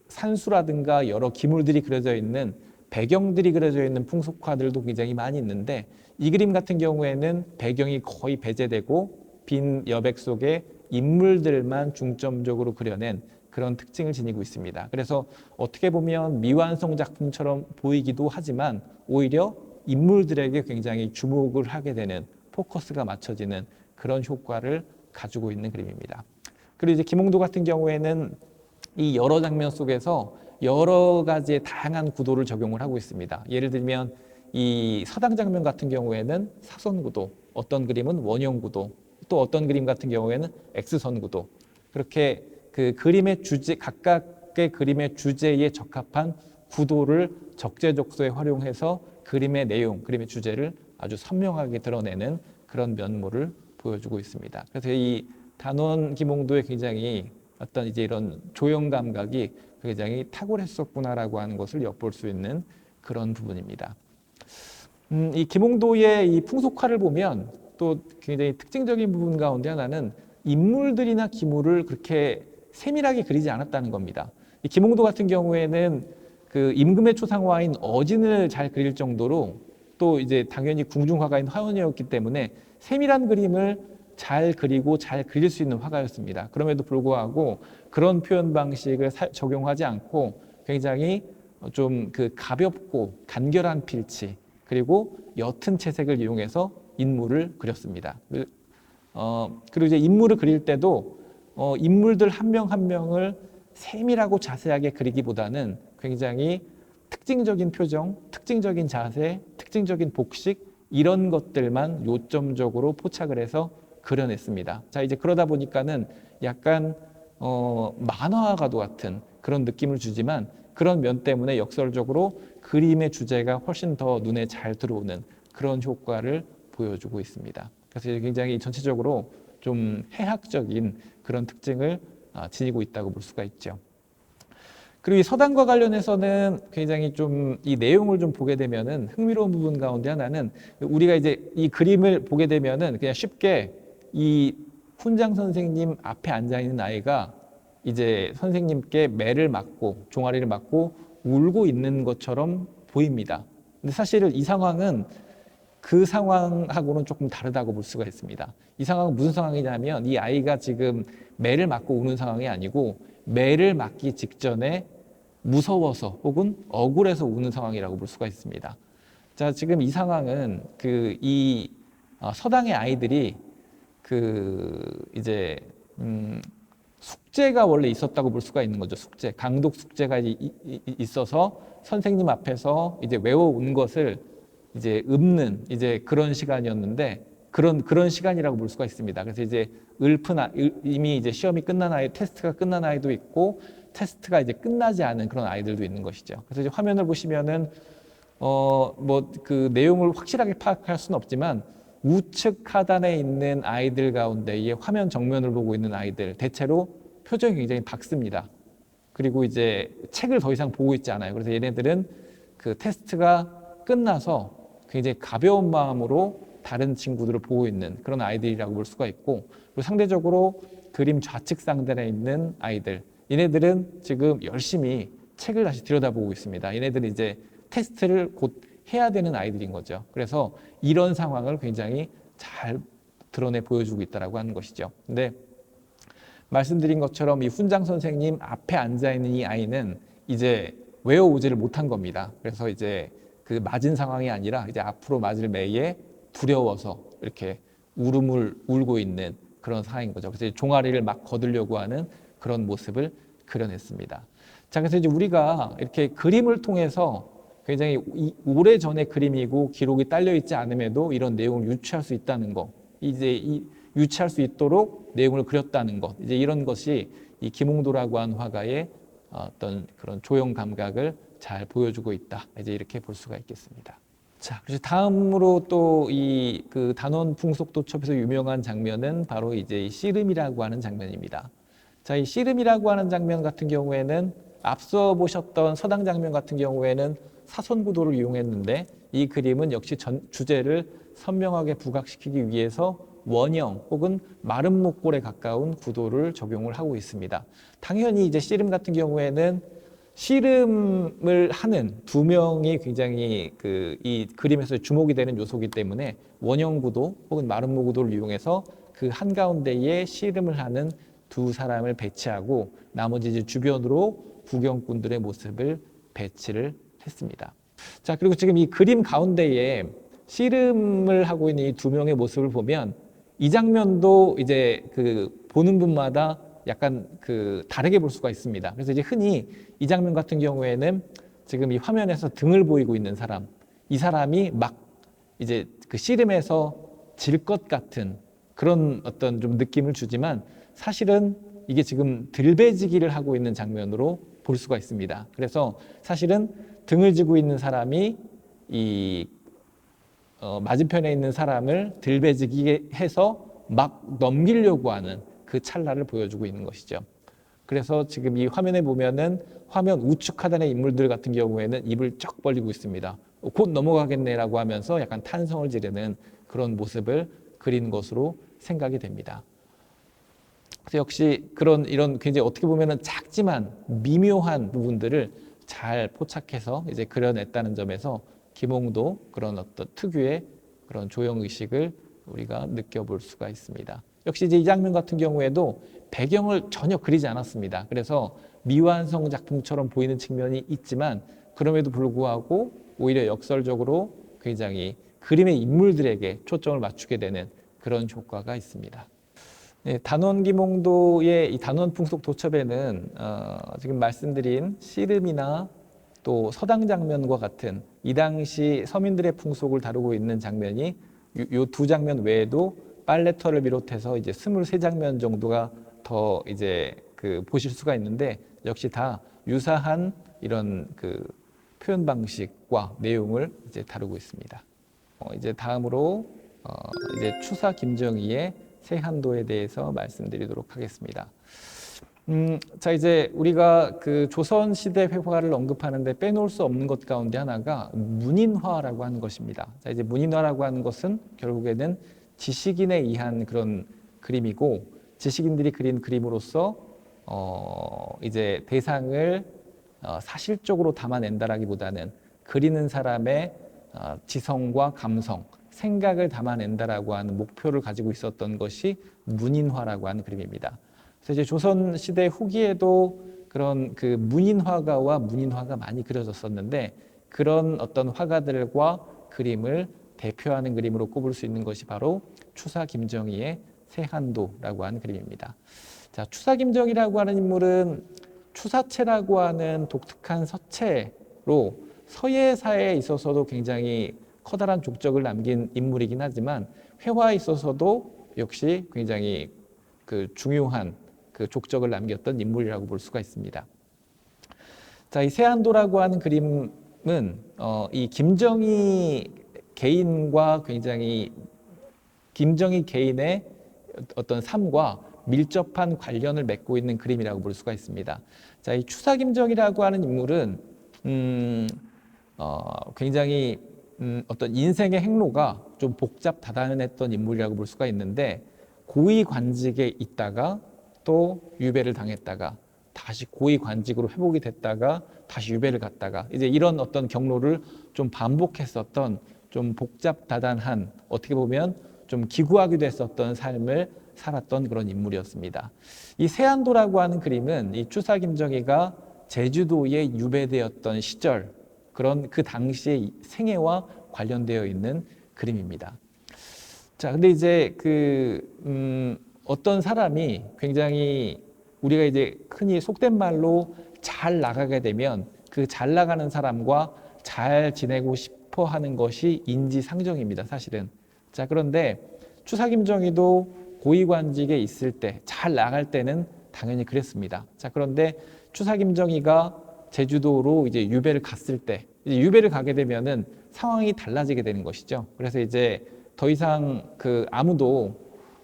산수라든가 여러 기물들이 그려져 있는 배경들이 그려져 있는 풍속화들도 굉장히 많이 있는데, 이 그림 같은 경우에는 배경이 거의 배제되고 빈 여백 속에 인물들만 중점적으로 그려낸 그런 특징을 지니고 있습니다. 그래서 어떻게 보면 미완성 작품처럼 보이기도 하지만 오히려 인물들에게 굉장히 주목을 하게 되는, 포커스가 맞춰지는 그런 효과를 가지고 있는 그림입니다. 그리고 이제 김홍도 같은 경우에는 이 여러 장면 속에서 여러 가지의 다양한 구도를 적용을 하고 있습니다. 예를 들면 이 서당 장면 같은 경우에는 사선 구도, 어떤 그림은 원형 구도, 또 어떤 그림 같은 경우에는 X선 구도, 그렇게 그림의 주제, 각각의 그림의 주제에 적합한 구도를 적재적소에 활용해서 그림의 내용, 그림의 주제를 아주 선명하게 드러내는 그런 면모를 보여주고 있습니다. 그래서 이 단원 김홍도의 굉장히 어떤 이제 이런 조형 감각이 굉장히 탁월했었구나라고 하는 것을 엿볼 수 있는 그런 부분입니다. 이 김홍도의 이 풍속화를 보면 또 굉장히 특징적인 부분 가운데 하나는 인물들이나 기물을 그렇게 세밀하게 그리지 않았다는 겁니다. 이 김홍도 같은 경우에는 임금의 초상화인 어진을 잘 그릴 정도로, 또 이제 당연히 궁중화가인 화원이었기 때문에 세밀한 그림을 잘 그리고 잘 그릴 수 있는 화가였습니다. 그럼에도 불구하고 그런 표현 방식을 적용하지 않고 굉장히 좀 가볍고 간결한 필치, 그리고 옅은 채색을 이용해서 인물을 그렸습니다. 그리고 이제 인물을 그릴 때도 인물들 한 명 한 명을 세밀하고 자세하게 그리기보다는 굉장히 특징적인 표정, 특징적인 자세, 특징적인 복식, 이런 것들만 요점적으로 포착을 해서 그려냈습니다. 자, 이제 그러다 보니까는 약간 만화가도 같은 그런 느낌을 주지만, 그런 면 때문에 역설적으로 그림의 주제가 훨씬 더 눈에 잘 들어오는 그런 효과를 보여주고 있습니다. 그래서 굉장히 전체적으로 좀 해학적인 그런 특징을 지니고 있다고 볼 수가 있죠. 그리고 이 서당과 관련해서는 굉장히 좀 이 내용을 좀 보게 되면은 흥미로운 부분 가운데 하나는, 우리가 이제 이 그림을 보게 되면은 그냥 쉽게 이 훈장 선생님 앞에 앉아 있는 아이가 이제 선생님께 매를 맞고 종아리를 맞고 울고 있는 것처럼 보입니다. 근데 사실은 이 상황은 그 상황하고는 조금 다르다고 볼 수가 있습니다. 이 상황은 무슨 상황이냐면, 이 아이가 지금 매를 맞고 우는 상황이 아니고 매를 맞기 직전에 무서워서 혹은 억울해서 우는 상황이라고 볼 수가 있습니다. 자, 지금 이 상황은 이 서당의 아이들이 이제 숙제가 원래 있었다고 볼 수가 있는 거죠. 숙제, 강독 숙제가 있어서 선생님 앞에서 이제 외워온 것을 이제 읊는 이제 그런 시간이었는데, 그런 시간이라고 볼 수가 있습니다. 그래서 이제 이미 이제 시험이 끝난 아이, 테스트가 끝난 아이도 있고 테스트가 이제 끝나지 않은 그런 아이들도 있는 것이죠. 그래서 이제 화면을 보시면은 뭐 내용을 확실하게 파악할 수는 없지만, 우측 하단에 있는 아이들 가운데에 화면 정면을 보고 있는 아이들 대체로 표정이 굉장히 밝습니다. 그리고 이제 책을 더 이상 보고 있지 않아요. 그래서 얘네들은 테스트가 끝나서 굉장히 가벼운 마음으로 다른 친구들을 보고 있는 그런 아이들이라고 볼 수가 있고, 그리고 상대적으로 그림 좌측 상단에 있는 아이들, 얘네들은 지금 열심히 책을 다시 들여다보고 있습니다. 얘네들은 이제 테스트를 곧 해야 되는 아이들인 거죠. 그래서 이런 상황을 굉장히 잘 드러내 보여주고 있다고 하는 것이죠. 근데 말씀드린 것처럼 이 훈장 선생님 앞에 앉아 있는 이 아이는 이제 외워오지를 못한 겁니다. 그래서 이제 그 맞은 상황이 아니라 이제 앞으로 맞을 매에 두려워서 이렇게 울음을 울고 있는 그런 상황인 거죠. 그래서 종아리를 막 거두려고 하는 그런 모습을 그려냈습니다. 자, 그래서 이제 우리가 이렇게 그림을 통해서 굉장히 오래전의 그림이고 기록이 딸려 있지 않음에도 이런 내용을 유추할 수 있다는 거, 이제 유추할 수 있도록 내용을 그렸다는 것, 이제 이런 것이 이 김홍도라고 한 화가의 어떤 그런 조형 감각을 잘 보여주고 있다. 이제 이렇게 볼 수가 있겠습니다. 자, 그래서 다음으로 또 이 그 단원 풍속도첩에서 유명한 장면은 바로 이제 이 씨름이라고 하는 장면입니다. 자, 이 씨름이라고 하는 장면 같은 경우에는 앞서 보셨던 서당 장면 같은 경우에는 사선 구도를 이용했는데 이 그림은 역시 주제를 선명하게 부각시키기 위해서 원형 혹은 마름 목골에 가까운 구도를 적용을 하고 있습니다. 당연히 이제 씨름 같은 경우에는 씨름을 하는 두 명이 굉장히 이 그림에서 주목이 되는 요소이기 때문에 원형 구도 혹은 마름 구도를 이용해서 그 한가운데에 씨름을 하는 두 사람을 배치하고 나머지 이제 주변으로 구경꾼들의 모습을 배치를 했습니다. 자, 그리고 지금 이 그림 가운데에 씨름을 하고 있는 이 두 명의 모습을 보면 이 장면도 이제 그 보는 분마다 약간 다르게 볼 수가 있습니다. 그래서 이제 흔히 이 장면 같은 경우에는 지금 이 화면에서 등을 보이고 있는 사람, 이 사람이 막 이제 그 씨름에서 질 것 같은 그런 어떤 좀 느낌을 주지만 사실은 이게 지금 들배지기를 하고 있는 장면으로 볼 수가 있습니다. 그래서 사실은 등을 지고 있는 사람이 이 맞은편에 있는 사람을 들배지기 해서 막 넘기려고 하는 그 찰나를 보여주고 있는 것이죠. 그래서 지금 이 화면에 보면은 화면 우측 하단의 인물들 같은 경우에는 입을 쩍 벌리고 있습니다. 곧 넘어가겠네라고 하면서 약간 탄성을 지르는 그런 모습을 그린 것으로 생각이 됩니다. 그래서 역시 이런 굉장히 어떻게 보면은 작지만 미묘한 부분들을 잘 포착해서 이제 그려냈다는 점에서 김홍도 그런 어떤 특유의 그런 조형 의식을 우리가 느껴볼 수가 있습니다. 역시 이제 이 장면 같은 경우에도 배경을 전혀 그리지 않았습니다. 그래서 미완성 작품처럼 보이는 측면이 있지만 그럼에도 불구하고 오히려 역설적으로 굉장히 그림의 인물들에게 초점을 맞추게 되는 그런 효과가 있습니다. 네, 단원 김홍도의 이 단원 풍속 도첩에는 지금 말씀드린 씨름이나 또 서당 장면과 같은 이 당시 서민들의 풍속을 다루고 있는 장면이 요 두 장면 외에도 빨래터를 비롯해서 이제 23장면 정도가 더 이제 보실 수가 있는데 역시 다 유사한 이런 표현 방식과 내용을 이제 다루고 있습니다. 이제 다음으로 이제 추사 김정희의 세한도에 대해서 말씀드리도록 하겠습니다. 자, 이제 우리가 조선 시대 회화를 언급하는데 빼놓을 수 없는 것 가운데 하나가 문인화라고 하는 것입니다. 자, 이제 문인화라고 하는 것은 결국에는 지식인에 의한 그런 그림이고 지식인들이 그린 그림으로서 이제 대상을 사실적으로 담아낸다라기보다는 그리는 사람의 지성과 감성, 생각을 담아낸다라고 하는 목표를 가지고 있었던 것이 문인화라고 하는 그림입니다. 그래서 이제 조선 시대 후기에도 그런 문인화가와 문인화가 많이 그려졌었는데 그런 어떤 화가들과 그림을 대표하는 그림으로 꼽을 수 있는 것이 바로 추사 김정희의 세한도라고 하는 그림입니다. 자, 추사 김정희라고 하는 인물은 추사체라고 하는 독특한 서체로 서예사에 있어서도 굉장히 커다란 족적을 남긴 인물이긴 하지만 회화에 있어서도 역시 굉장히 중요한 족적을 남겼던 인물이라고 볼 수가 있습니다. 자, 이 세한도라고 하는 그림은 이 김정희 개인과 굉장히 김정희 개인의 어떤 삶과 밀접한 관련을 맺고 있는 그림이라고 볼 수가 있습니다. 자, 이 추사 김정희라고 하는 인물은 굉장히 어떤 인생의 행로가 좀 복잡 다단했던 인물이라고 볼 수가 있는데 고위 관직에 있다가 또 유배를 당했다가 다시 고위 관직으로 회복이 됐다가 다시 유배를 갔다가 이제 이런 어떤 경로를 좀 반복했었던 좀 복잡다단한 어떻게 보면 좀 기구하기도 했었던 삶을 살았던 그런 인물이었습니다. 이 세한도라고 하는 그림은 이 추사 김정희가 제주도에 유배되었던 시절, 그런 그 당시의 생애와 관련되어 있는 그림입니다. 자, 근데 이제 어떤 사람이 굉장히 우리가 이제 흔히 속된 말로 잘 나가게 되면 그 잘 나가는 사람과 잘 지내고 싶어 하는 것이 인지상정입니다, 사실은. 자, 그런데 추사 김정희도 고위관직에 있을 때, 잘 나갈 때는 당연히 그랬습니다. 자, 그런데 추사 김정희가 제주도로 이제 유배를 갔을 때, 이제 유배를 가게 되면은 상황이 달라지게 되는 것이죠. 그래서 이제 더 이상 아무도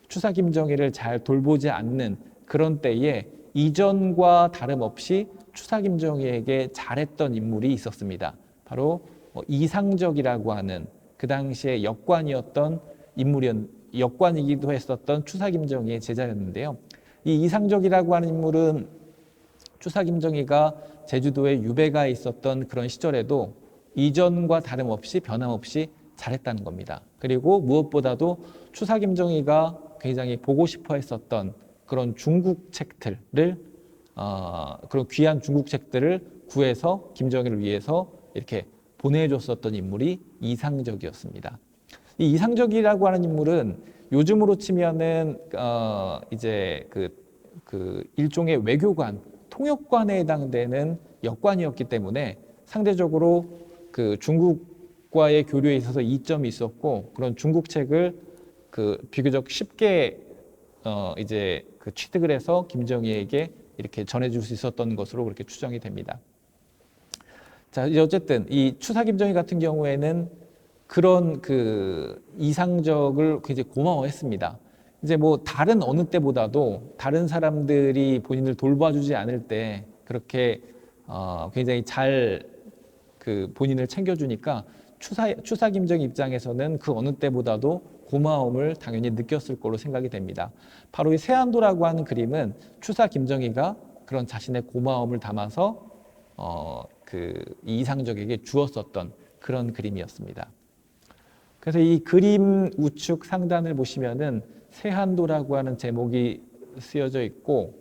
추사 김정희를 잘 돌보지 않는 그런 때에 이전과 다름없이 추사 김정희에게 잘했던 인물이 있었습니다. 바로 이상적이라고 하는 그 당시에 역관이었던 역관이기도 했었던 추사 김정희의 제자였는데요. 이 이상적이라고 하는 인물은 추사 김정희가 제주도에 유배가 있었던 그런 시절에도 이전과 다름없이 변함없이 잘했다는 겁니다. 그리고 무엇보다도 추사 김정희가 굉장히 보고 싶어 했었던 그런 중국 책들을 그런 귀한 중국 책들을 구해서 김정희를 위해서 이렇게 보내줬었던 인물이 이상적이었습니다. 이 이상적이라고 하는 인물은 요즘으로 치면은 이제 그 일종의 외교관, 통역관에 해당되는 역관이었기 때문에 상대적으로 그 중국과의 교류에 있어서 이점이 있었고, 그런 중국 책을 비교적 쉽게 이제 취득을 해서 김정희에게 이렇게 전해줄 수 있었던 것으로 그렇게 추정이 됩니다. 자, 이제 어쨌든 이 추사 김정희 같은 경우에는 그런 이상적을 굉장히 고마워했습니다. 이제 뭐 다른 어느 때보다도 다른 사람들이 본인을 돌봐주지 않을 때 그렇게 굉장히 잘 본인을 챙겨주니까 추사 김정희 입장에서는 그 어느 때보다도 고마움을 당연히 느꼈을 거로 생각이 됩니다. 바로 이 세안도라고 하는 그림은 추사 김정희가 그런 자신의 고마움을 담아서 이상적에게 주었었던 그런 그림이었습니다. 그래서 이 그림 우측 상단을 보시면은 세한도라고 하는 제목이 쓰여져 있고,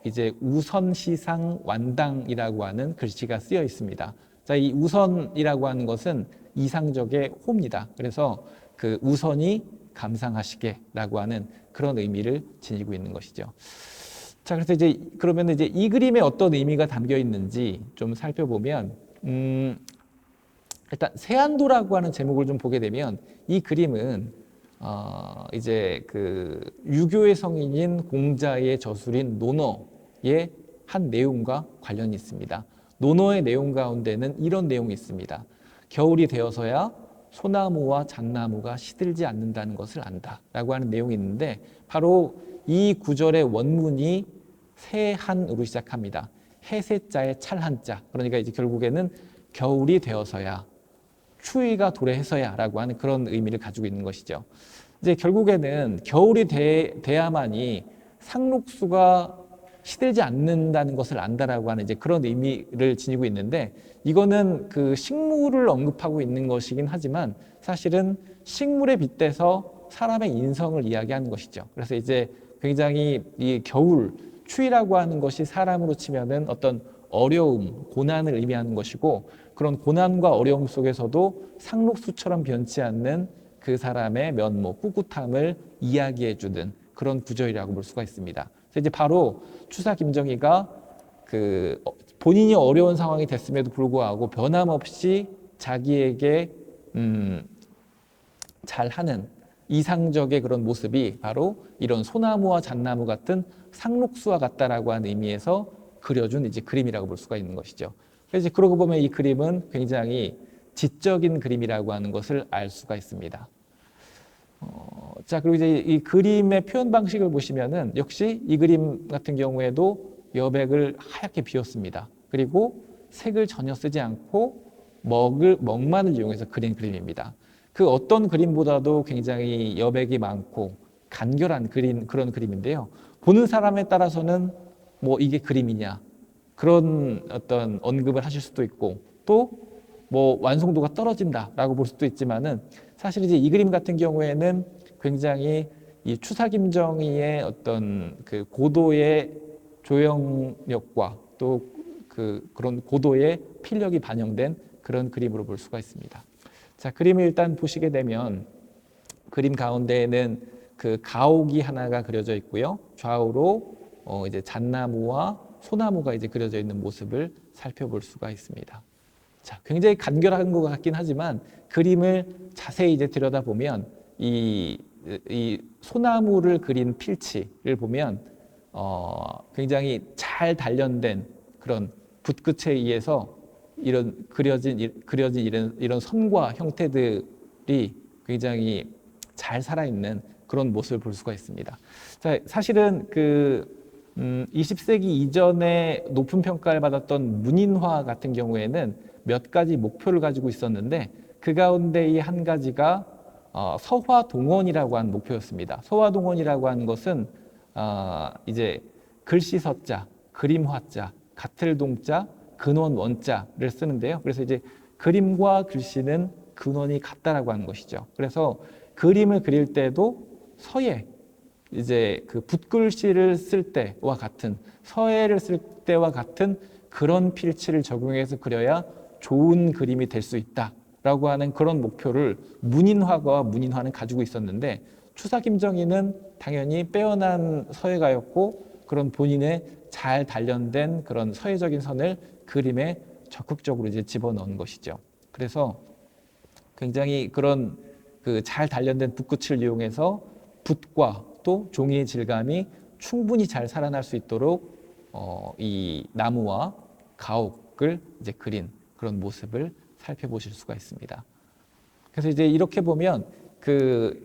이제 우선시상 완당이라고 하는 글씨가 쓰여 있습니다. 자, 이 우선이라고 하는 것은 이상적의 호입니다. 그래서 그 우선이 감상하시게라고 하는 그런 의미를 지니고 있는 것이죠. 자, 그래서 이제 그러면 이제 이 그림에 어떤 의미가 담겨 있는지 좀 살펴보면, 일단 세안도라고 하는 제목을 좀 보게 되면 이 그림은 이제 유교의 성인인 공자의 저술인 논어의 한 내용과 관련이 있습니다. 논어의 내용 가운데는 이런 내용이 있습니다. 겨울이 되어서야 소나무와 잣나무가 시들지 않는다는 것을 안다라고 하는 내용이 있는데, 바로 이 구절의 원문이 세한으로 시작합니다. 해세자의 찰한자, 그러니까 이제 결국에는 겨울이 되어서야, 추위가 도래해서야라고 하는 그런 의미를 가지고 있는 것이죠. 이제 결국에는 겨울이 돼야만이 상록수가 시들지 않는다는 것을 안다라고 하는 이제 그런 의미를 지니고 있는데, 이거는 식물을 언급하고 있는 것이긴 하지만 사실은 식물에 빗대서 사람의 인성을 이야기하는 것이죠. 그래서 이제 굉장히 이 겨울, 추위라고 하는 것이 사람으로 치면은 어떤 어려움, 고난을 의미하는 것이고, 그런 고난과 어려움 속에서도 상록수처럼 변치 않는 그 사람의 면모, 꿋꿋함을 이야기해 주는 그런 구절이라고 볼 수가 있습니다. 그래서 이제 바로 추사 김정희가 본인이 어려운 상황이 됐음에도 불구하고 변함없이 자기에게 잘하는 이상적의 그런 모습이 바로 이런 소나무와 잣나무 같은 상록수와 같다라고 하는 의미에서 그려준 이제 그림이라고 볼 수가 있는 것이죠. 그래서 그러고 보면 이 그림은 굉장히 지적인 그림이라고 하는 것을 알 수가 있습니다. 자, 그리고 이제 이 그림의 표현 방식을 보시면은 역시 이 그림 같은 경우에도 여백을 하얗게 비웠습니다. 그리고 색을 전혀 쓰지 않고 먹만을 이용해서 그린 그림입니다. 그 어떤 그림보다도 굉장히 여백이 많고 간결한 그런 그림인데요. 보는 사람에 따라서는 뭐 이게 그림이냐, 그런 어떤 언급을 하실 수도 있고, 또 뭐 완성도가 떨어진다라고 볼 수도 있지만은, 사실 이제 이 그림 같은 경우에는 굉장히 이 추사 김정희의 어떤 고도의 조형력과 또 그런 고도의 필력이 반영된 그런 그림으로 볼 수가 있습니다. 자, 그림을 일단 보시게 되면 그림 가운데에는 그 가옥이 하나가 그려져 있고요. 좌우로 이제 잣나무와 소나무가 이제 그려져 있는 모습을 살펴볼 수가 있습니다. 자, 굉장히 간결한 것 같긴 하지만 그림을 자세히 이제 들여다보면 이 소나무를 그린 필치를 보면 굉장히 잘 단련된 그런 붓끝에 의해서 이런 그려진 이런 선과 형태들이 굉장히 잘 살아있는 그런 모습을 볼 수가 있습니다. 자, 사실은 20세기 이전에 높은 평가를 받았던 문인화 같은 경우에는 몇 가지 목표를 가지고 있었는데 그 가운데의 한 가지가 서화동원이라고 하는 목표였습니다. 서화동원이라고 하는 것은 이제 글씨 서자, 그림 화자, 같을 동자, 근원 원자를 쓰는데요. 그래서 이제 그림과 글씨는 근원이 같다라고 하는 것이죠. 그래서 그림을 그릴 때도 서예, 이제 그 붓글씨를 쓸 때와 같은 서예를 쓸 때와 같은 그런 필치를 적용해서 그려야 좋은 그림이 될 수 있다라고 하는 그런 목표를 문인화가와 문인화는 가지고 있었는데 추사 김정희는 당연히 빼어난 서예가였고 그런 본인의 잘 단련된 그런 서예적인 선을 그림에 적극적으로 이제 집어넣은 것이죠. 그래서 굉장히 그런 그 잘 단련된 붓끝을 이용해서 붓과 또 종이의 질감이 충분히 잘 살아날 수 있도록 이 나무와 가옥을 이제 그린 그런 모습을 살펴보실 수가 있습니다. 그래서 이제 이렇게 보면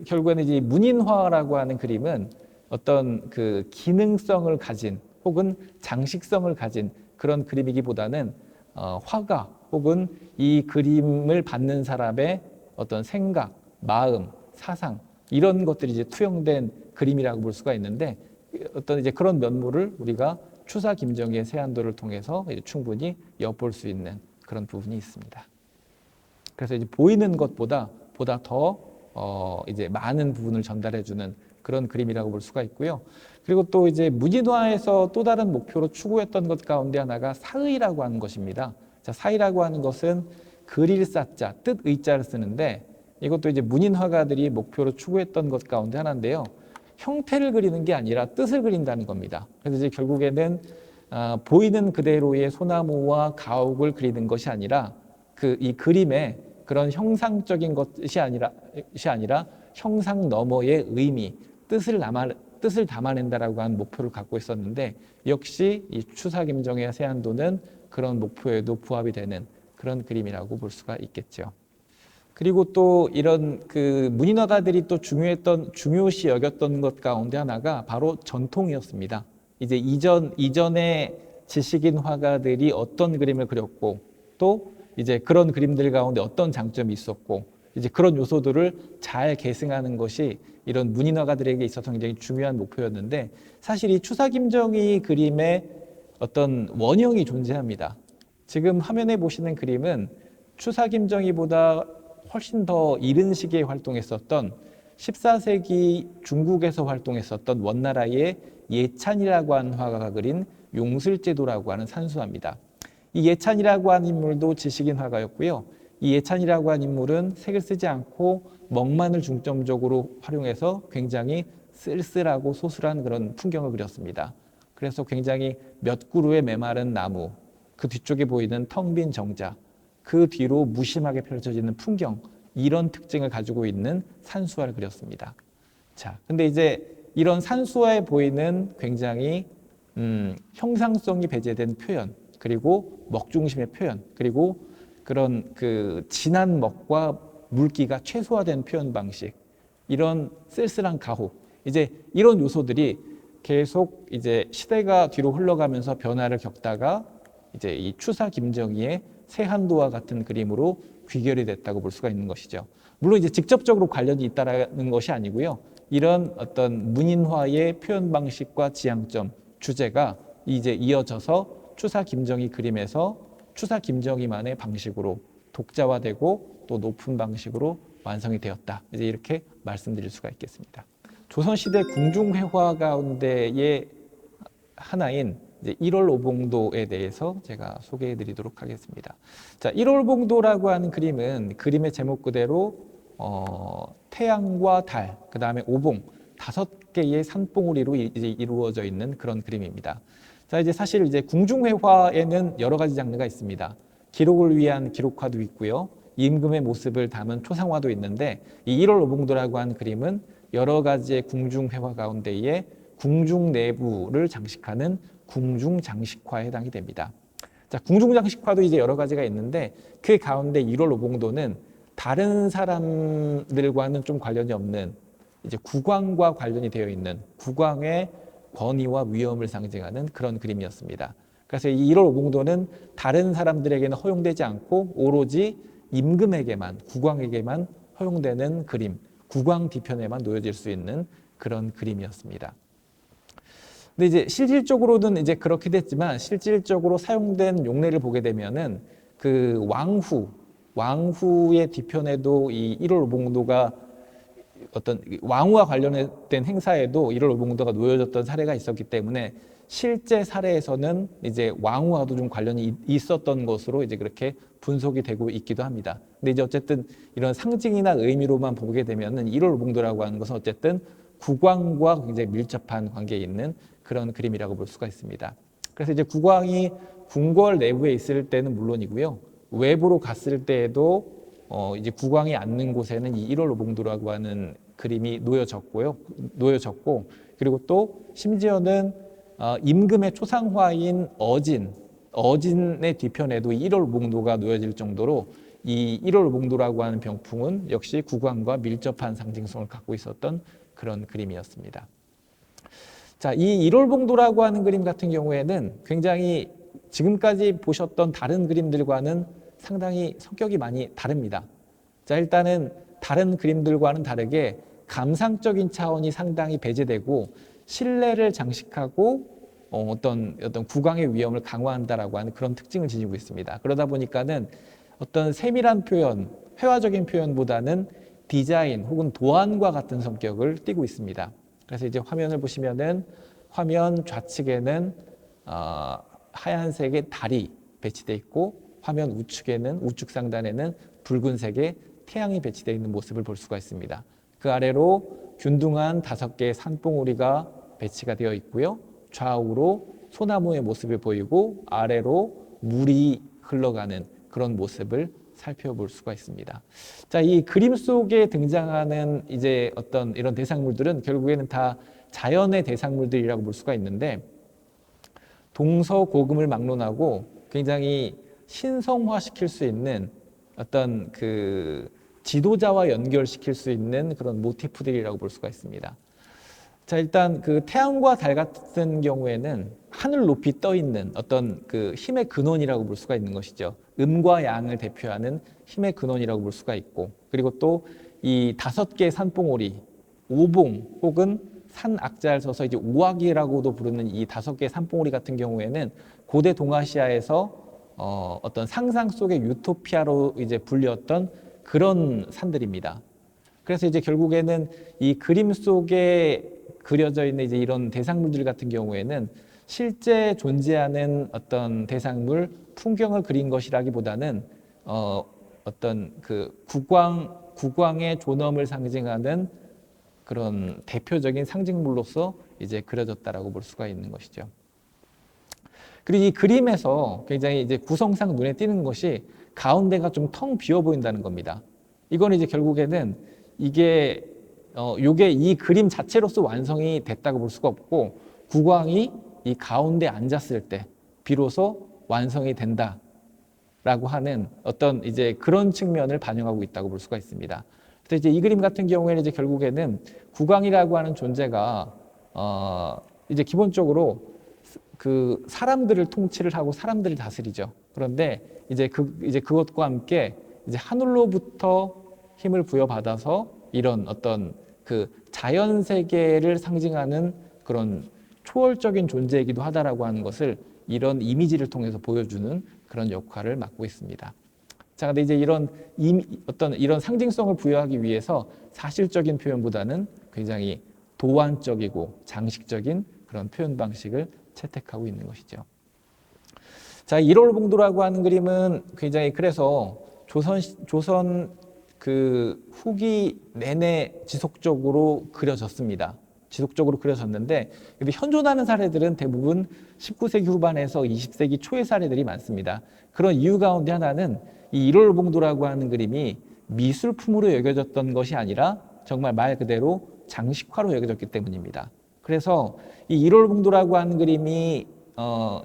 결국에는 이제 문인화라고 하는 그림은 어떤 그 기능성을 가진 혹은 장식성을 가진 그런 그림이기보다는 화가 혹은 이 그림을 받는 사람의 어떤 생각, 마음, 사상 이런 것들이 이제 투영된 그림이라고 볼 수가 있는데 어떤 이제 그런 면모를 우리가 추사 김정희의 세안도를 통해서 충분히 엿볼 수 있는 그런 부분이 있습니다. 그래서 이제 보이는 것보다 더 이제 많은 부분을 전달해주는 그런 그림이라고 볼 수가 있고요. 그리고 또 이제 문인화에서 또 다른 목표로 추구했던 것 가운데 하나가 사의라고 하는 것입니다. 자, 사의라고 하는 것은 그릴 사자, 뜻 의자를 쓰는데 이것도 이제 문인화가들이 목표로 추구했던 것 가운데 하나인데요. 형태를 그리는 게 아니라 뜻을 그린다는 겁니다. 그래서 이제 결국에는 보이는 그대로의 소나무와 가옥을 그리는 것이 아니라 이 그림에 그런 형상적인 것이 아니라 형상 너머의 의미, 뜻을 담아낸다라고 하는 목표를 갖고 있었는데 역시 이 추사 김정희의 세안도는 그런 목표에도 부합이 되는 그런 그림이라고 볼 수가 있겠죠. 그리고 또 이런 문인화가들이 또 중요시 여겼던 것 가운데 하나가 바로 전통이었습니다. 이제 이전에 지식인 화가들이 어떤 그림을 그렸고 또 이제 그런 그림들 가운데 어떤 장점이 있었고 이제 그런 요소들을 잘 계승하는 것이 이런 문인화가들에게 있어서 굉장히 중요한 목표였는데 사실 이 추사 김정희 그림에 어떤 원형이 존재합니다. 지금 화면에 보시는 그림은 추사 김정희보다 훨씬 더 이른 시기에 활동했었던 14세기 중국에서 활동했었던 원나라의 예찬이라고 하는 화가가 그린 용술제도라고 하는 산수화입니다. 이 예찬이라고 하는 인물도 지식인 화가였고요. 이 예찬이라고 하는 인물은 색을 쓰지 않고 먹만을 중점적으로 활용해서 굉장히 쓸쓸하고 소술한 그런 풍경을 그렸습니다. 그래서 굉장히 몇 그루의 메마른 나무, 그 뒤쪽에 보이는 텅 빈 정자, 그 뒤로 무심하게 펼쳐지는 풍경, 이런 특징을 가지고 있는 산수화를 그렸습니다. 자, 근데 이제 이런 산수화에 보이는 굉장히 형상성이 배제된 표현, 그리고 먹 중심의 표현, 그리고 그런 진한 먹과 물기가 최소화된 표현 방식, 이런 쓸쓸한 가호, 이제 이런 요소들이 계속 이제 시대가 뒤로 흘러가면서 변화를 겪다가 이제 이 추사 김정희의 세한도와 같은 그림으로 귀결이 됐다고 볼 수가 있는 것이죠. 물론 이제 직접적으로 관련이 있다라는 것이 아니고요. 이런 어떤 문인화의 표현 방식과 지향점, 주제가 이제 이어져서 추사 김정희 그림에서 추사 김정희만의 방식으로 독자화되고 또 높은 방식으로 완성이 되었다. 이제 이렇게 말씀드릴 수가 있겠습니다. 조선시대 궁중회화 가운데의 하나인 이제 1월 오봉도에 대해서 제가 소개해 드리도록 하겠습니다. 자, 1월 봉도라고 하는 그림은 그림의 제목 그대로 태양과 달, 그 다음에 오봉, 5개의 산봉우리로 이제 이루어져 있는 그런 그림입니다. 자, 이제 사실 이제 궁중회화에는 여러 가지 장르가 있습니다. 기록을 위한 기록화도 있고요. 임금의 모습을 담은 초상화도 있는데 이 1월 오봉도라고 하는 그림은 여러 가지의 궁중회화 가운데에 궁중 내부를 장식하는 궁중장식화에 해당이 됩니다. 자, 궁중장식화도 이제 여러 가지가 있는데 그 가운데 1월 오봉도는 다른 사람들과는 좀 관련이 없는 이제 국왕과 관련이 되어 있는 국왕의 권위와 위엄을 상징하는 그런 그림이었습니다. 그래서 이 1월 오봉도는 다른 사람들에게는 허용되지 않고 오로지 임금에게만, 국왕에게만 허용되는 그림, 국왕 뒤편에만 놓여질 수 있는 그런 그림이었습니다. 근데 이제 실질적으로는 이제 그렇게 됐지만 실질적으로 사용된 용례를 보게 되면은 그 왕후의 뒤편에도 이 1월 오봉도가 어떤 왕후와 관련된 행사에도 1월 오봉도가 놓여졌던 사례가 있었기 때문에 실제 사례에서는 이제 왕후와도 좀 관련이 있었던 것으로 이제 그렇게 분석이 되고 있기도 합니다. 근데 이제 어쨌든 이런 상징이나 의미로만 보게 되면은 1월 오봉도라고 하는 것은 어쨌든 국왕과 굉장히 밀접한 관계에 있는 그런 그림이라고 볼 수가 있습니다. 그래서 이제 국왕이 궁궐 내부에 있을 때는 물론이고요. 외부로 갔을 때에도 이제 국왕이 앉는 곳에는 이 1월 오봉도라고 하는 그림이 놓여졌고 그리고 또 심지어는 임금의 초상화인 어진의 뒤편에도 1월 오봉도가 놓여질 정도로 이 1월 오봉도라고 하는 병풍은 역시 국왕과 밀접한 상징성을 갖고 있었던 그런 그림이었습니다. 자, 이 1월 봉도라고 하는 그림 같은 경우에는 굉장히 지금까지 보셨던 다른 그림들과는 상당히 성격이 많이 다릅니다. 자, 일단은 다른 그림들과는 다르게 감상적인 차원이 상당히 배제되고 신뢰를 장식하고 어떤 국왕의 위엄을 강화한다라고 하는 그런 특징을 지니고 있습니다. 그러다 보니까는 어떤 세밀한 표현, 회화적인 표현보다는 디자인 혹은 도안과 같은 성격을 띠고 있습니다. 그래서 이제 화면을 보시면은 화면 좌측에는 하얀색의 달이 배치되어 있고 화면 우측 상단에는 붉은색의 태양이 배치되어 있는 모습을 볼 수가 있습니다. 그 아래로 균등한 5개의 산봉우리가 배치가 되어 있고요. 좌우로 소나무의 모습이 보이고 아래로 물이 흘러가는 그런 모습을 살펴볼 수가 있습니다. 자, 이 그림 속에 등장하는 이제 어떤 이런 대상물들은 결국에는 다 자연의 대상물들이라고 볼 수가 있는데 동서고금을 막론하고 굉장히 신성화시킬 수 있는 어떤 그 지도자와 연결시킬 수 있는 그런 모티프들이라고 볼 수가 있습니다. 자, 일단 그 태양과 달 같은 경우에는 하늘 높이 떠 있는 어떤 그 힘의 근원이라고 볼 수가 있는 것이죠. 음과 양을 대표하는 힘의 근원이라고 볼 수가 있고, 그리고 또 이 5개의 산봉우리, 오봉 혹은 산악자를 써서 이제 오악이라고도 부르는 이 5개의 산봉우리 같은 경우에는 고대 동아시아에서 어떤 상상 속의 유토피아로 이제 불렸던 그런 산들입니다. 그래서 이제 결국에는 이 그림 속에 그려져 있는 이제 이런 대상물들 같은 경우에는 실제 존재하는 어떤 대상물, 풍경을 그린 것이라기보다는 어떤 그 국왕의 존엄을 상징하는 그런 대표적인 상징물로서 이제 그려졌다라고 볼 수가 있는 것이죠. 그리고 이 그림에서 굉장히 이제 구성상 눈에 띄는 것이 가운데가 좀 텅 비어 보인다는 겁니다. 이건 이제 결국에는 이게 요게 이 그림 자체로서 완성이 됐다고 볼 수가 없고 국왕이 이 가운데 앉았을 때 비로소 완성이 된다라고 하는 어떤 이제 그런 측면을 반영하고 있다고 볼 수가 있습니다. 그래서 이제 이 그림 같은 경우에는 이제 결국에는 국왕이라고 하는 존재가 이제 기본적으로 그 사람들을 통치를 하고 사람들을 다스리죠. 그런데 이제 그것과 함께 이제 하늘로부터 힘을 부여받아서 이런 어떤 그 자연 세계를 상징하는 그런 초월적인 존재이기도 하다라고 하는 것을 이런 이미지를 통해서 보여주는 그런 역할을 맡고 있습니다. 자, 근데 이제 이런 상징성을 부여하기 위해서 사실적인 표현보다는 굉장히 도안적이고 장식적인 그런 표현 방식을 채택하고 있는 것이죠. 자, 일월봉도라고 하는 그림은 굉장히 그래서 조선 그 후기 내내 지속적으로 그려졌습니다. 지속적으로 그려졌는데, 근데 현존하는 사례들은 대부분 19세기 후반에서 20세기 초의 사례들이 많습니다. 그런 이유 가운데 하나는 이 일월봉도라고 하는 그림이 미술품으로 여겨졌던 것이 아니라 정말 말 그대로 장식화로 여겨졌기 때문입니다. 그래서 이 일월봉도라고 하는 그림이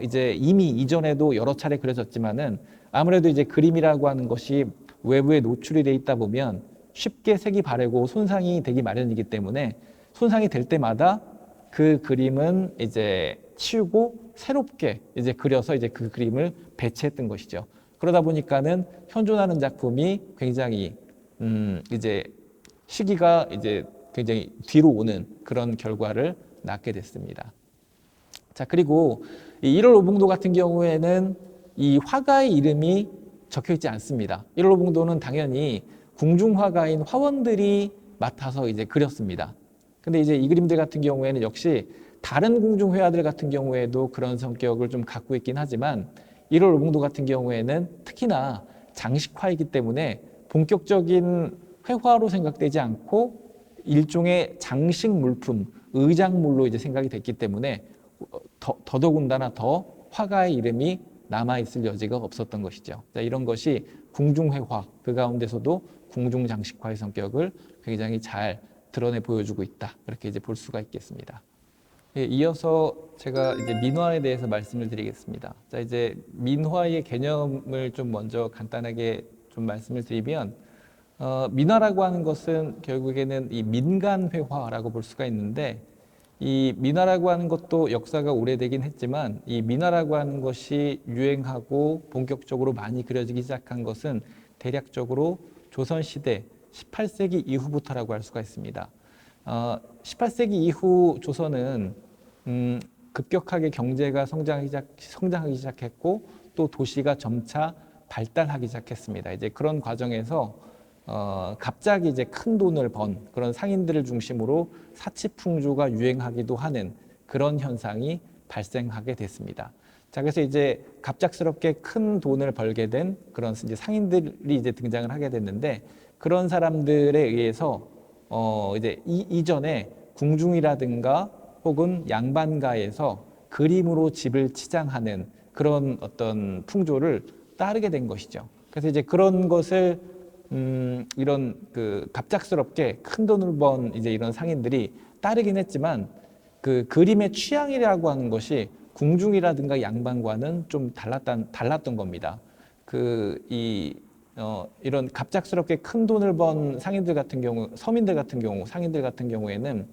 이제 이미 이전에도 여러 차례 그려졌지만은 아무래도 이제 그림이라고 하는 것이 외부에 노출이 돼 있다 보면 쉽게 색이 바래고 손상이 되기 마련이기 때문에 손상이 될 때마다 그 그림은 이제 치우고 새롭게 이제 그려서 이제 그 그림을 배치했던 것이죠. 그러다 보니까는 현존하는 작품이 굉장히 이제 시기가 이제 굉장히 뒤로 오는 그런 결과를 낳게 됐습니다. 자, 그리고 이 1월 오봉도 같은 경우에는 이 화가의 이름이 적혀 있지 않습니다. 1월 오봉도는 당연히 궁중화가인 화원들이 맡아서 이제 그렸습니다. 근데 이제 이 그림들 같은 경우에는 역시 다른 궁중회화들 같은 경우에도 그런 성격을 좀 갖고 있긴 하지만 1월 오봉도 같은 경우에는 특히나 장식화이기 때문에 본격적인 회화로 생각되지 않고 일종의 장식 물품, 의장물로 이제 생각이 됐기 때문에 더더군다나 더 화가의 이름이 남아있을 여지가 없었던 것이죠. 자, 이런 것이 궁중회화, 그 가운데서도 궁중장식화의 성격을 굉장히 잘 드러내 보여주고 있다. 이렇게 이제 볼 수가 있겠습니다. 예, 이어서 제가 이제 민화에 대해서 말씀을 드리겠습니다. 자, 이제 민화의 개념을 좀 먼저 간단하게 좀 말씀을 드리면, 민화라고 하는 것은 결국에는 이 민간 회화라고 볼 수가 있는데, 이 민화라고 하는 것도 역사가 오래되긴 했지만 이 민화라고 하는 것이 유행하고 본격적으로 많이 그려지기 시작한 것은 대략적으로 조선시대 18세기 이후부터라고 할 수가 있습니다. 18세기 이후 조선은 급격하게 경제가 성장하기 시작했고 또 도시가 점차 발달하기 시작했습니다. 이제 그런 과정에서 갑자기 이제 큰 돈을 번 그런 상인들을 중심으로 사치풍조가 유행하기도 하는 그런 현상이 발생하게 됐습니다. 자, 그래서 이제 갑작스럽게 큰 돈을 벌게 된 그런 이제 상인들이 이제 등장을 하게 됐는데 그런 사람들에 의해서 이제 이전에 궁중이라든가 혹은 양반가에서 그림으로 집을 치장하는 그런 어떤 풍조를 따르게 된 것이죠. 그래서 이제 그런 것을 이런 그 갑작스럽게 큰 돈을 번 이제 이런 상인들이 따르긴 했지만 그 그림의 취향이라고 하는 것이 궁중이라든가 양반과는 좀 달랐던 겁니다. 이런 갑작스럽게 큰 돈을 번 상인들 같은 경우, 서민들 같은 경우, 상인들 같은 경우에는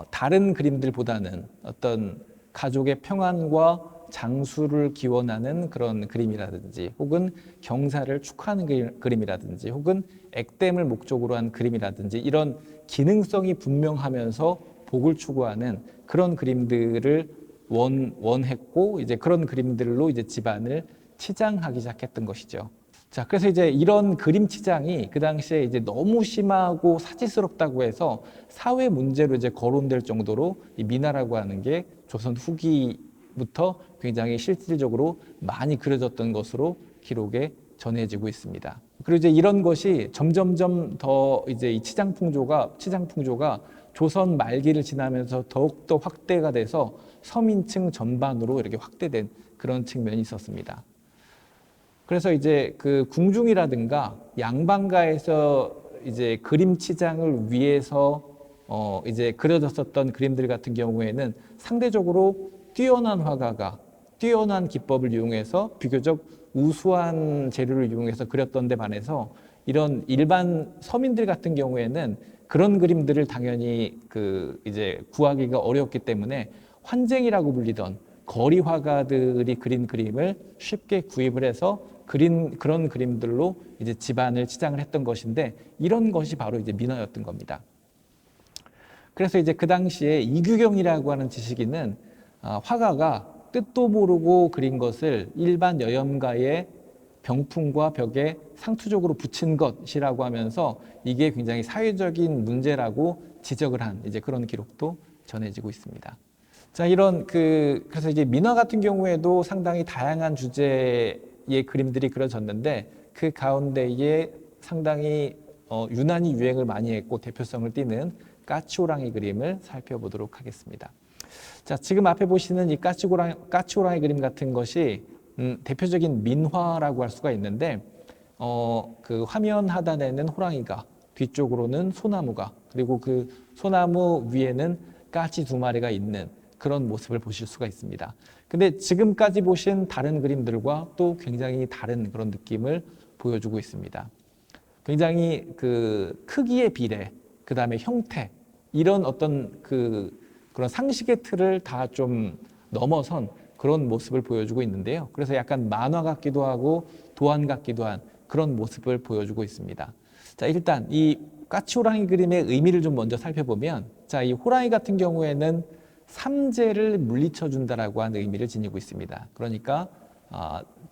다른 그림들보다는 어떤 가족의 평안과 장수를 기원하는 그런 그림이라든지 혹은 경사를 축하하는 그림이라든지 혹은 액땜을 목적으로 한 그림이라든지 이런 기능성이 분명하면서 복을 추구하는 그런 그림들을 원했고 이제 그런 그림들로 이제 집안을 치장하기 시작했던 것이죠. 자, 그래서 이제 이런 그림 치장이 그 당시에 이제 너무 심하고 사치스럽다고 해서 사회 문제로 이제 거론될 정도로 이 민화라고 하는 게 조선 후기부터 굉장히 실질적으로 많이 그려졌던 것으로 기록에 전해지고 있습니다. 그리고 이제 이런 것이 점점점 더 이제 이 치장 풍조가 조선 말기를 지나면서 더욱더 확대가 돼서 서민층 전반으로 이렇게 확대된 그런 측면이 있었습니다. 그래서 이제 그 궁중이라든가 양반가에서 이제 그림 치장을 위해서 이제 그려졌었던 그림들 같은 경우에는 상대적으로 뛰어난 화가가 뛰어난 기법을 이용해서 비교적 우수한 재료를 이용해서 그렸던 데 반해서 이런 일반 서민들 같은 경우에는 그런 그림들을 당연히 이제 구하기가 어려웠기 때문에 환쟁이라고 불리던 거리 화가들이 그린 그림을 쉽게 구입을 해서 그런 그림들로 이제 집안을 치장을 했던 것인데 이런 것이 바로 이제 민화였던 겁니다. 그래서 이제 그 당시에 이규경이라고 하는 지식인은 화가가 뜻도 모르고 그린 것을 일반 여염가의 병풍과 벽에 상투적으로 붙인 것이라고 하면서 이게 굉장히 사회적인 문제라고 지적을 한 이제 그런 기록도 전해지고 있습니다. 자, 그래서 이제 민화 같은 경우에도 상당히 다양한 주제의 그림들이 그려졌는데 그 가운데에 상당히 유난히 유행을 많이 했고 대표성을 띠는 까치호랑이 그림을 살펴보도록 하겠습니다. 자, 지금 앞에 보시는 이 까치호랑이 그림 같은 것이 대표적인 민화라고 할 수가 있는데 그 화면 하단에는 호랑이가, 뒤쪽으로는 소나무가, 그리고 그 소나무 위에는 까치 두 마리가 있는 그런 모습을 보실 수가 있습니다. 근데 지금까지 보신 다른 그림들과 또 굉장히 다른 그런 느낌을 보여주고 있습니다. 굉장히 그 크기의 비례, 그 다음에 형태, 이런 어떤 그런 상식의 틀을 다 좀 넘어선 그런 모습을 보여주고 있는데요. 그래서 약간 만화 같기도 하고 도안 같기도 한 그런 모습을 보여주고 있습니다. 자, 일단 이 까치호랑이 그림의 의미를 좀 먼저 살펴보면, 자, 이 호랑이 같은 경우에는 삼재를 물리쳐 준다라고 하는 의미를 지니고 있습니다. 그러니까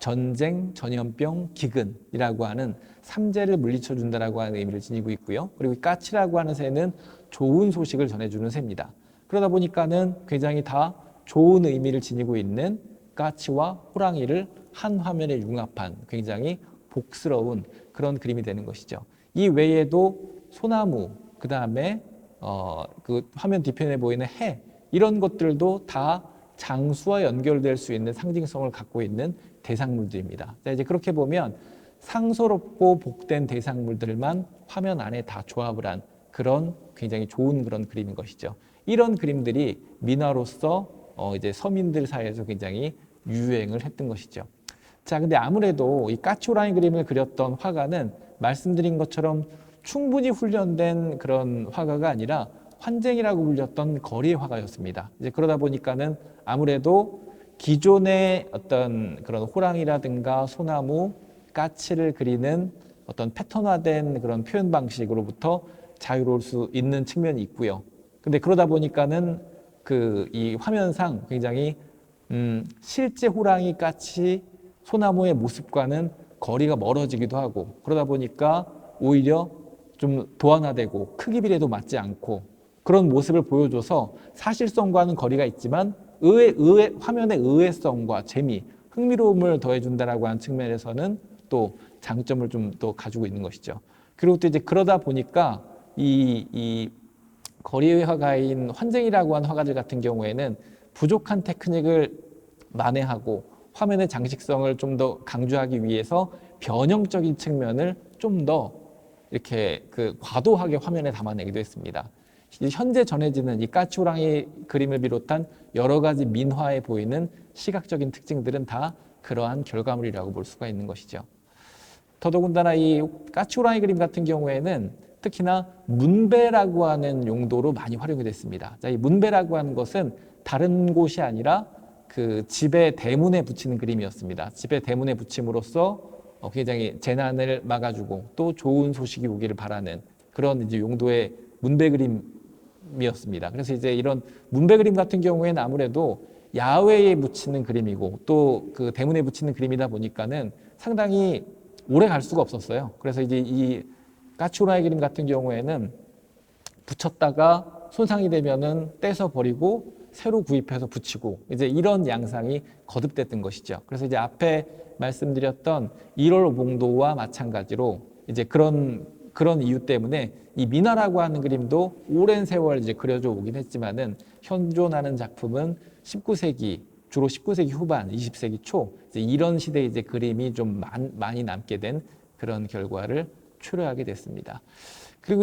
전쟁, 전염병, 기근이라고 하는 삼재를 물리쳐 준다라고 하는 의미를 지니고 있고요. 그리고 까치라고 하는 새는 좋은 소식을 전해주는 새입니다. 그러다 보니까는 굉장히 다 좋은 의미를 지니고 있는 까치와 호랑이를 한 화면에 융합한 굉장히 복스러운 그런 그림이 되는 것이죠. 이 외에도 소나무, 그 다음에 그 화면 뒤편에 보이는 해, 이런 것들도 다 장수와 연결될 수 있는 상징성을 갖고 있는 대상물들입니다. 자, 이제 그렇게 보면 상서롭고 복된 대상물들만 화면 안에 다 조합을 한 그런 굉장히 좋은 그런 그림인 것이죠. 이런 그림들이 민화로서 이제 서민들 사이에서 굉장히 유행을 했던 것이죠. 자, 근데 아무래도 이 까치호랑이 그림을 그렸던 화가는 말씀드린 것처럼 충분히 훈련된 그런 화가가 아니라 환쟁이라고 불렸던 거리의 화가였습니다. 이제 그러다 보니까는 아무래도 기존의 어떤 그런 호랑이라든가 소나무, 까치를 그리는 어떤 패턴화된 그런 표현 방식으로부터 자유로울 수 있는 측면이 있고요. 근데 그러다 보니까는 이 화면상 굉장히 실제 호랑이, 까치, 소나무의 모습과는 거리가 멀어지기도 하고, 그러다 보니까 오히려 좀 도안화되고 크기 비례도 맞지 않고 그런 모습을 보여줘서 사실성과는 거리가 있지만 화면의 의외성과 재미, 흥미로움을 더해준다라고 하는 측면에서는 또 장점을 좀 더 가지고 있는 것이죠. 그리고 또 이제 그러다 보니까 이 거리의 화가인 환쟁이라고 하는 화가들 같은 경우에는 부족한 테크닉을 만회하고 화면의 장식성을 좀 더 강조하기 위해서 변형적인 측면을 좀 더 이렇게 과도하게 화면에 담아내기도 했습니다. 현재 전해지는 이 까치호랑이 그림을 비롯한 여러 가지 민화에 보이는 시각적인 특징들은 다 그러한 결과물이라고 볼 수가 있는 것이죠. 더더군다나 이 까치호랑이 그림 같은 경우에는 특히나 문배라고 하는 용도로 많이 활용이 됐습니다. 자, 이 문배라고 하는 것은 다른 곳이 아니라 그 집의 대문에 붙이는 그림이었습니다. 집의 대문에 붙임으로써 굉장히 재난을 막아주고 또 좋은 소식이 오기를 바라는 그런 이제 용도의 문배 그림이었습니다. 그래서 이제 이런 문배 그림 같은 경우에는 아무래도 야외에 붙이는 그림이고 또 그 대문에 붙이는 그림이다 보니까는 상당히 오래 갈 수가 없었어요. 그래서 이제 이 까치호랑이 그림 같은 경우에는 붙였다가 손상이 되면은 떼서 버리고 새로 구입해서 붙이고 이제 이런 양상이 거듭됐던 것이죠. 그래서 이제 앞에 말씀드렸던 1월 오봉도와 마찬가지로 이제 그런 이유 때문에 이 민화라고 하는 그림도 오랜 세월 이제 그려져 오긴 했지만은 현존하는 작품은 19세기 주로 19세기 후반, 20세기 초 이제 이런 시대에 이제 그림이 좀 많이 남게 된 그런 결과를 초래하게 됐습니다. 그리고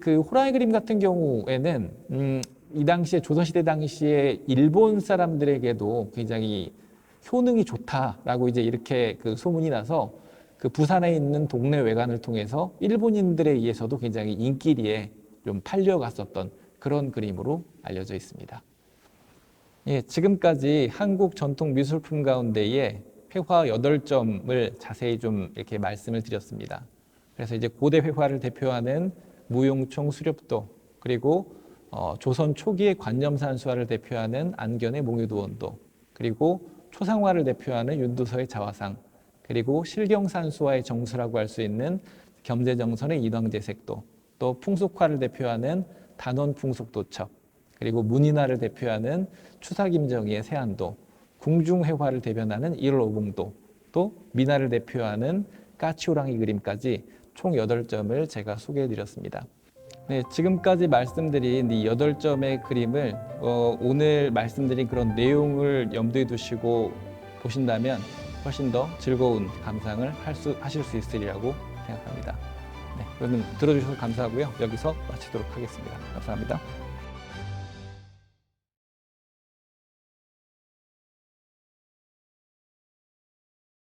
그 호랑이 그림 같은 경우에는 이 당시에 조선시대 당시에 일본 사람들에게도 굉장히 효능이 좋다라고 이제 이렇게 소문이 나서 그 부산에 있는 동네 외관을 통해서 일본인들에 의해서도 굉장히 인기리에 좀 팔려갔었던 그런 그림으로 알려져 있습니다. 예, 지금까지 한국 전통 미술품 가운데에 회화 8점을 자세히 좀 이렇게 말씀을 드렸습니다. 그래서 이제 고대 회화를 대표하는 무용총 수렵도, 그리고 조선 초기의 관념산수화를 대표하는 안견의 몽유도원도, 그리고 초상화를 대표하는 윤두서의 자화상, 그리고 실경산수화의 정수라고 할 수 있는 겸재정선의 인왕제색도, 또 풍속화를 대표하는 단원풍속도첩, 그리고 문인화를 대표하는 추사김정희의 세안도, 궁중회화를 대변하는 일월오봉도, 또 민화를 대표하는 까치호랑이 그림까지 총 8점을 제가 소개해 드렸습니다. 네, 지금까지 말씀드린 이 8점의 그림을 오늘 말씀드린 그런 내용을 염두에 두시고 보신다면 훨씬 더 즐거운 감상을 하실 수 있으리라고 생각합니다. 네, 그러면 들어주셔서 감사하고요. 여기서 마치도록 하겠습니다. 감사합니다.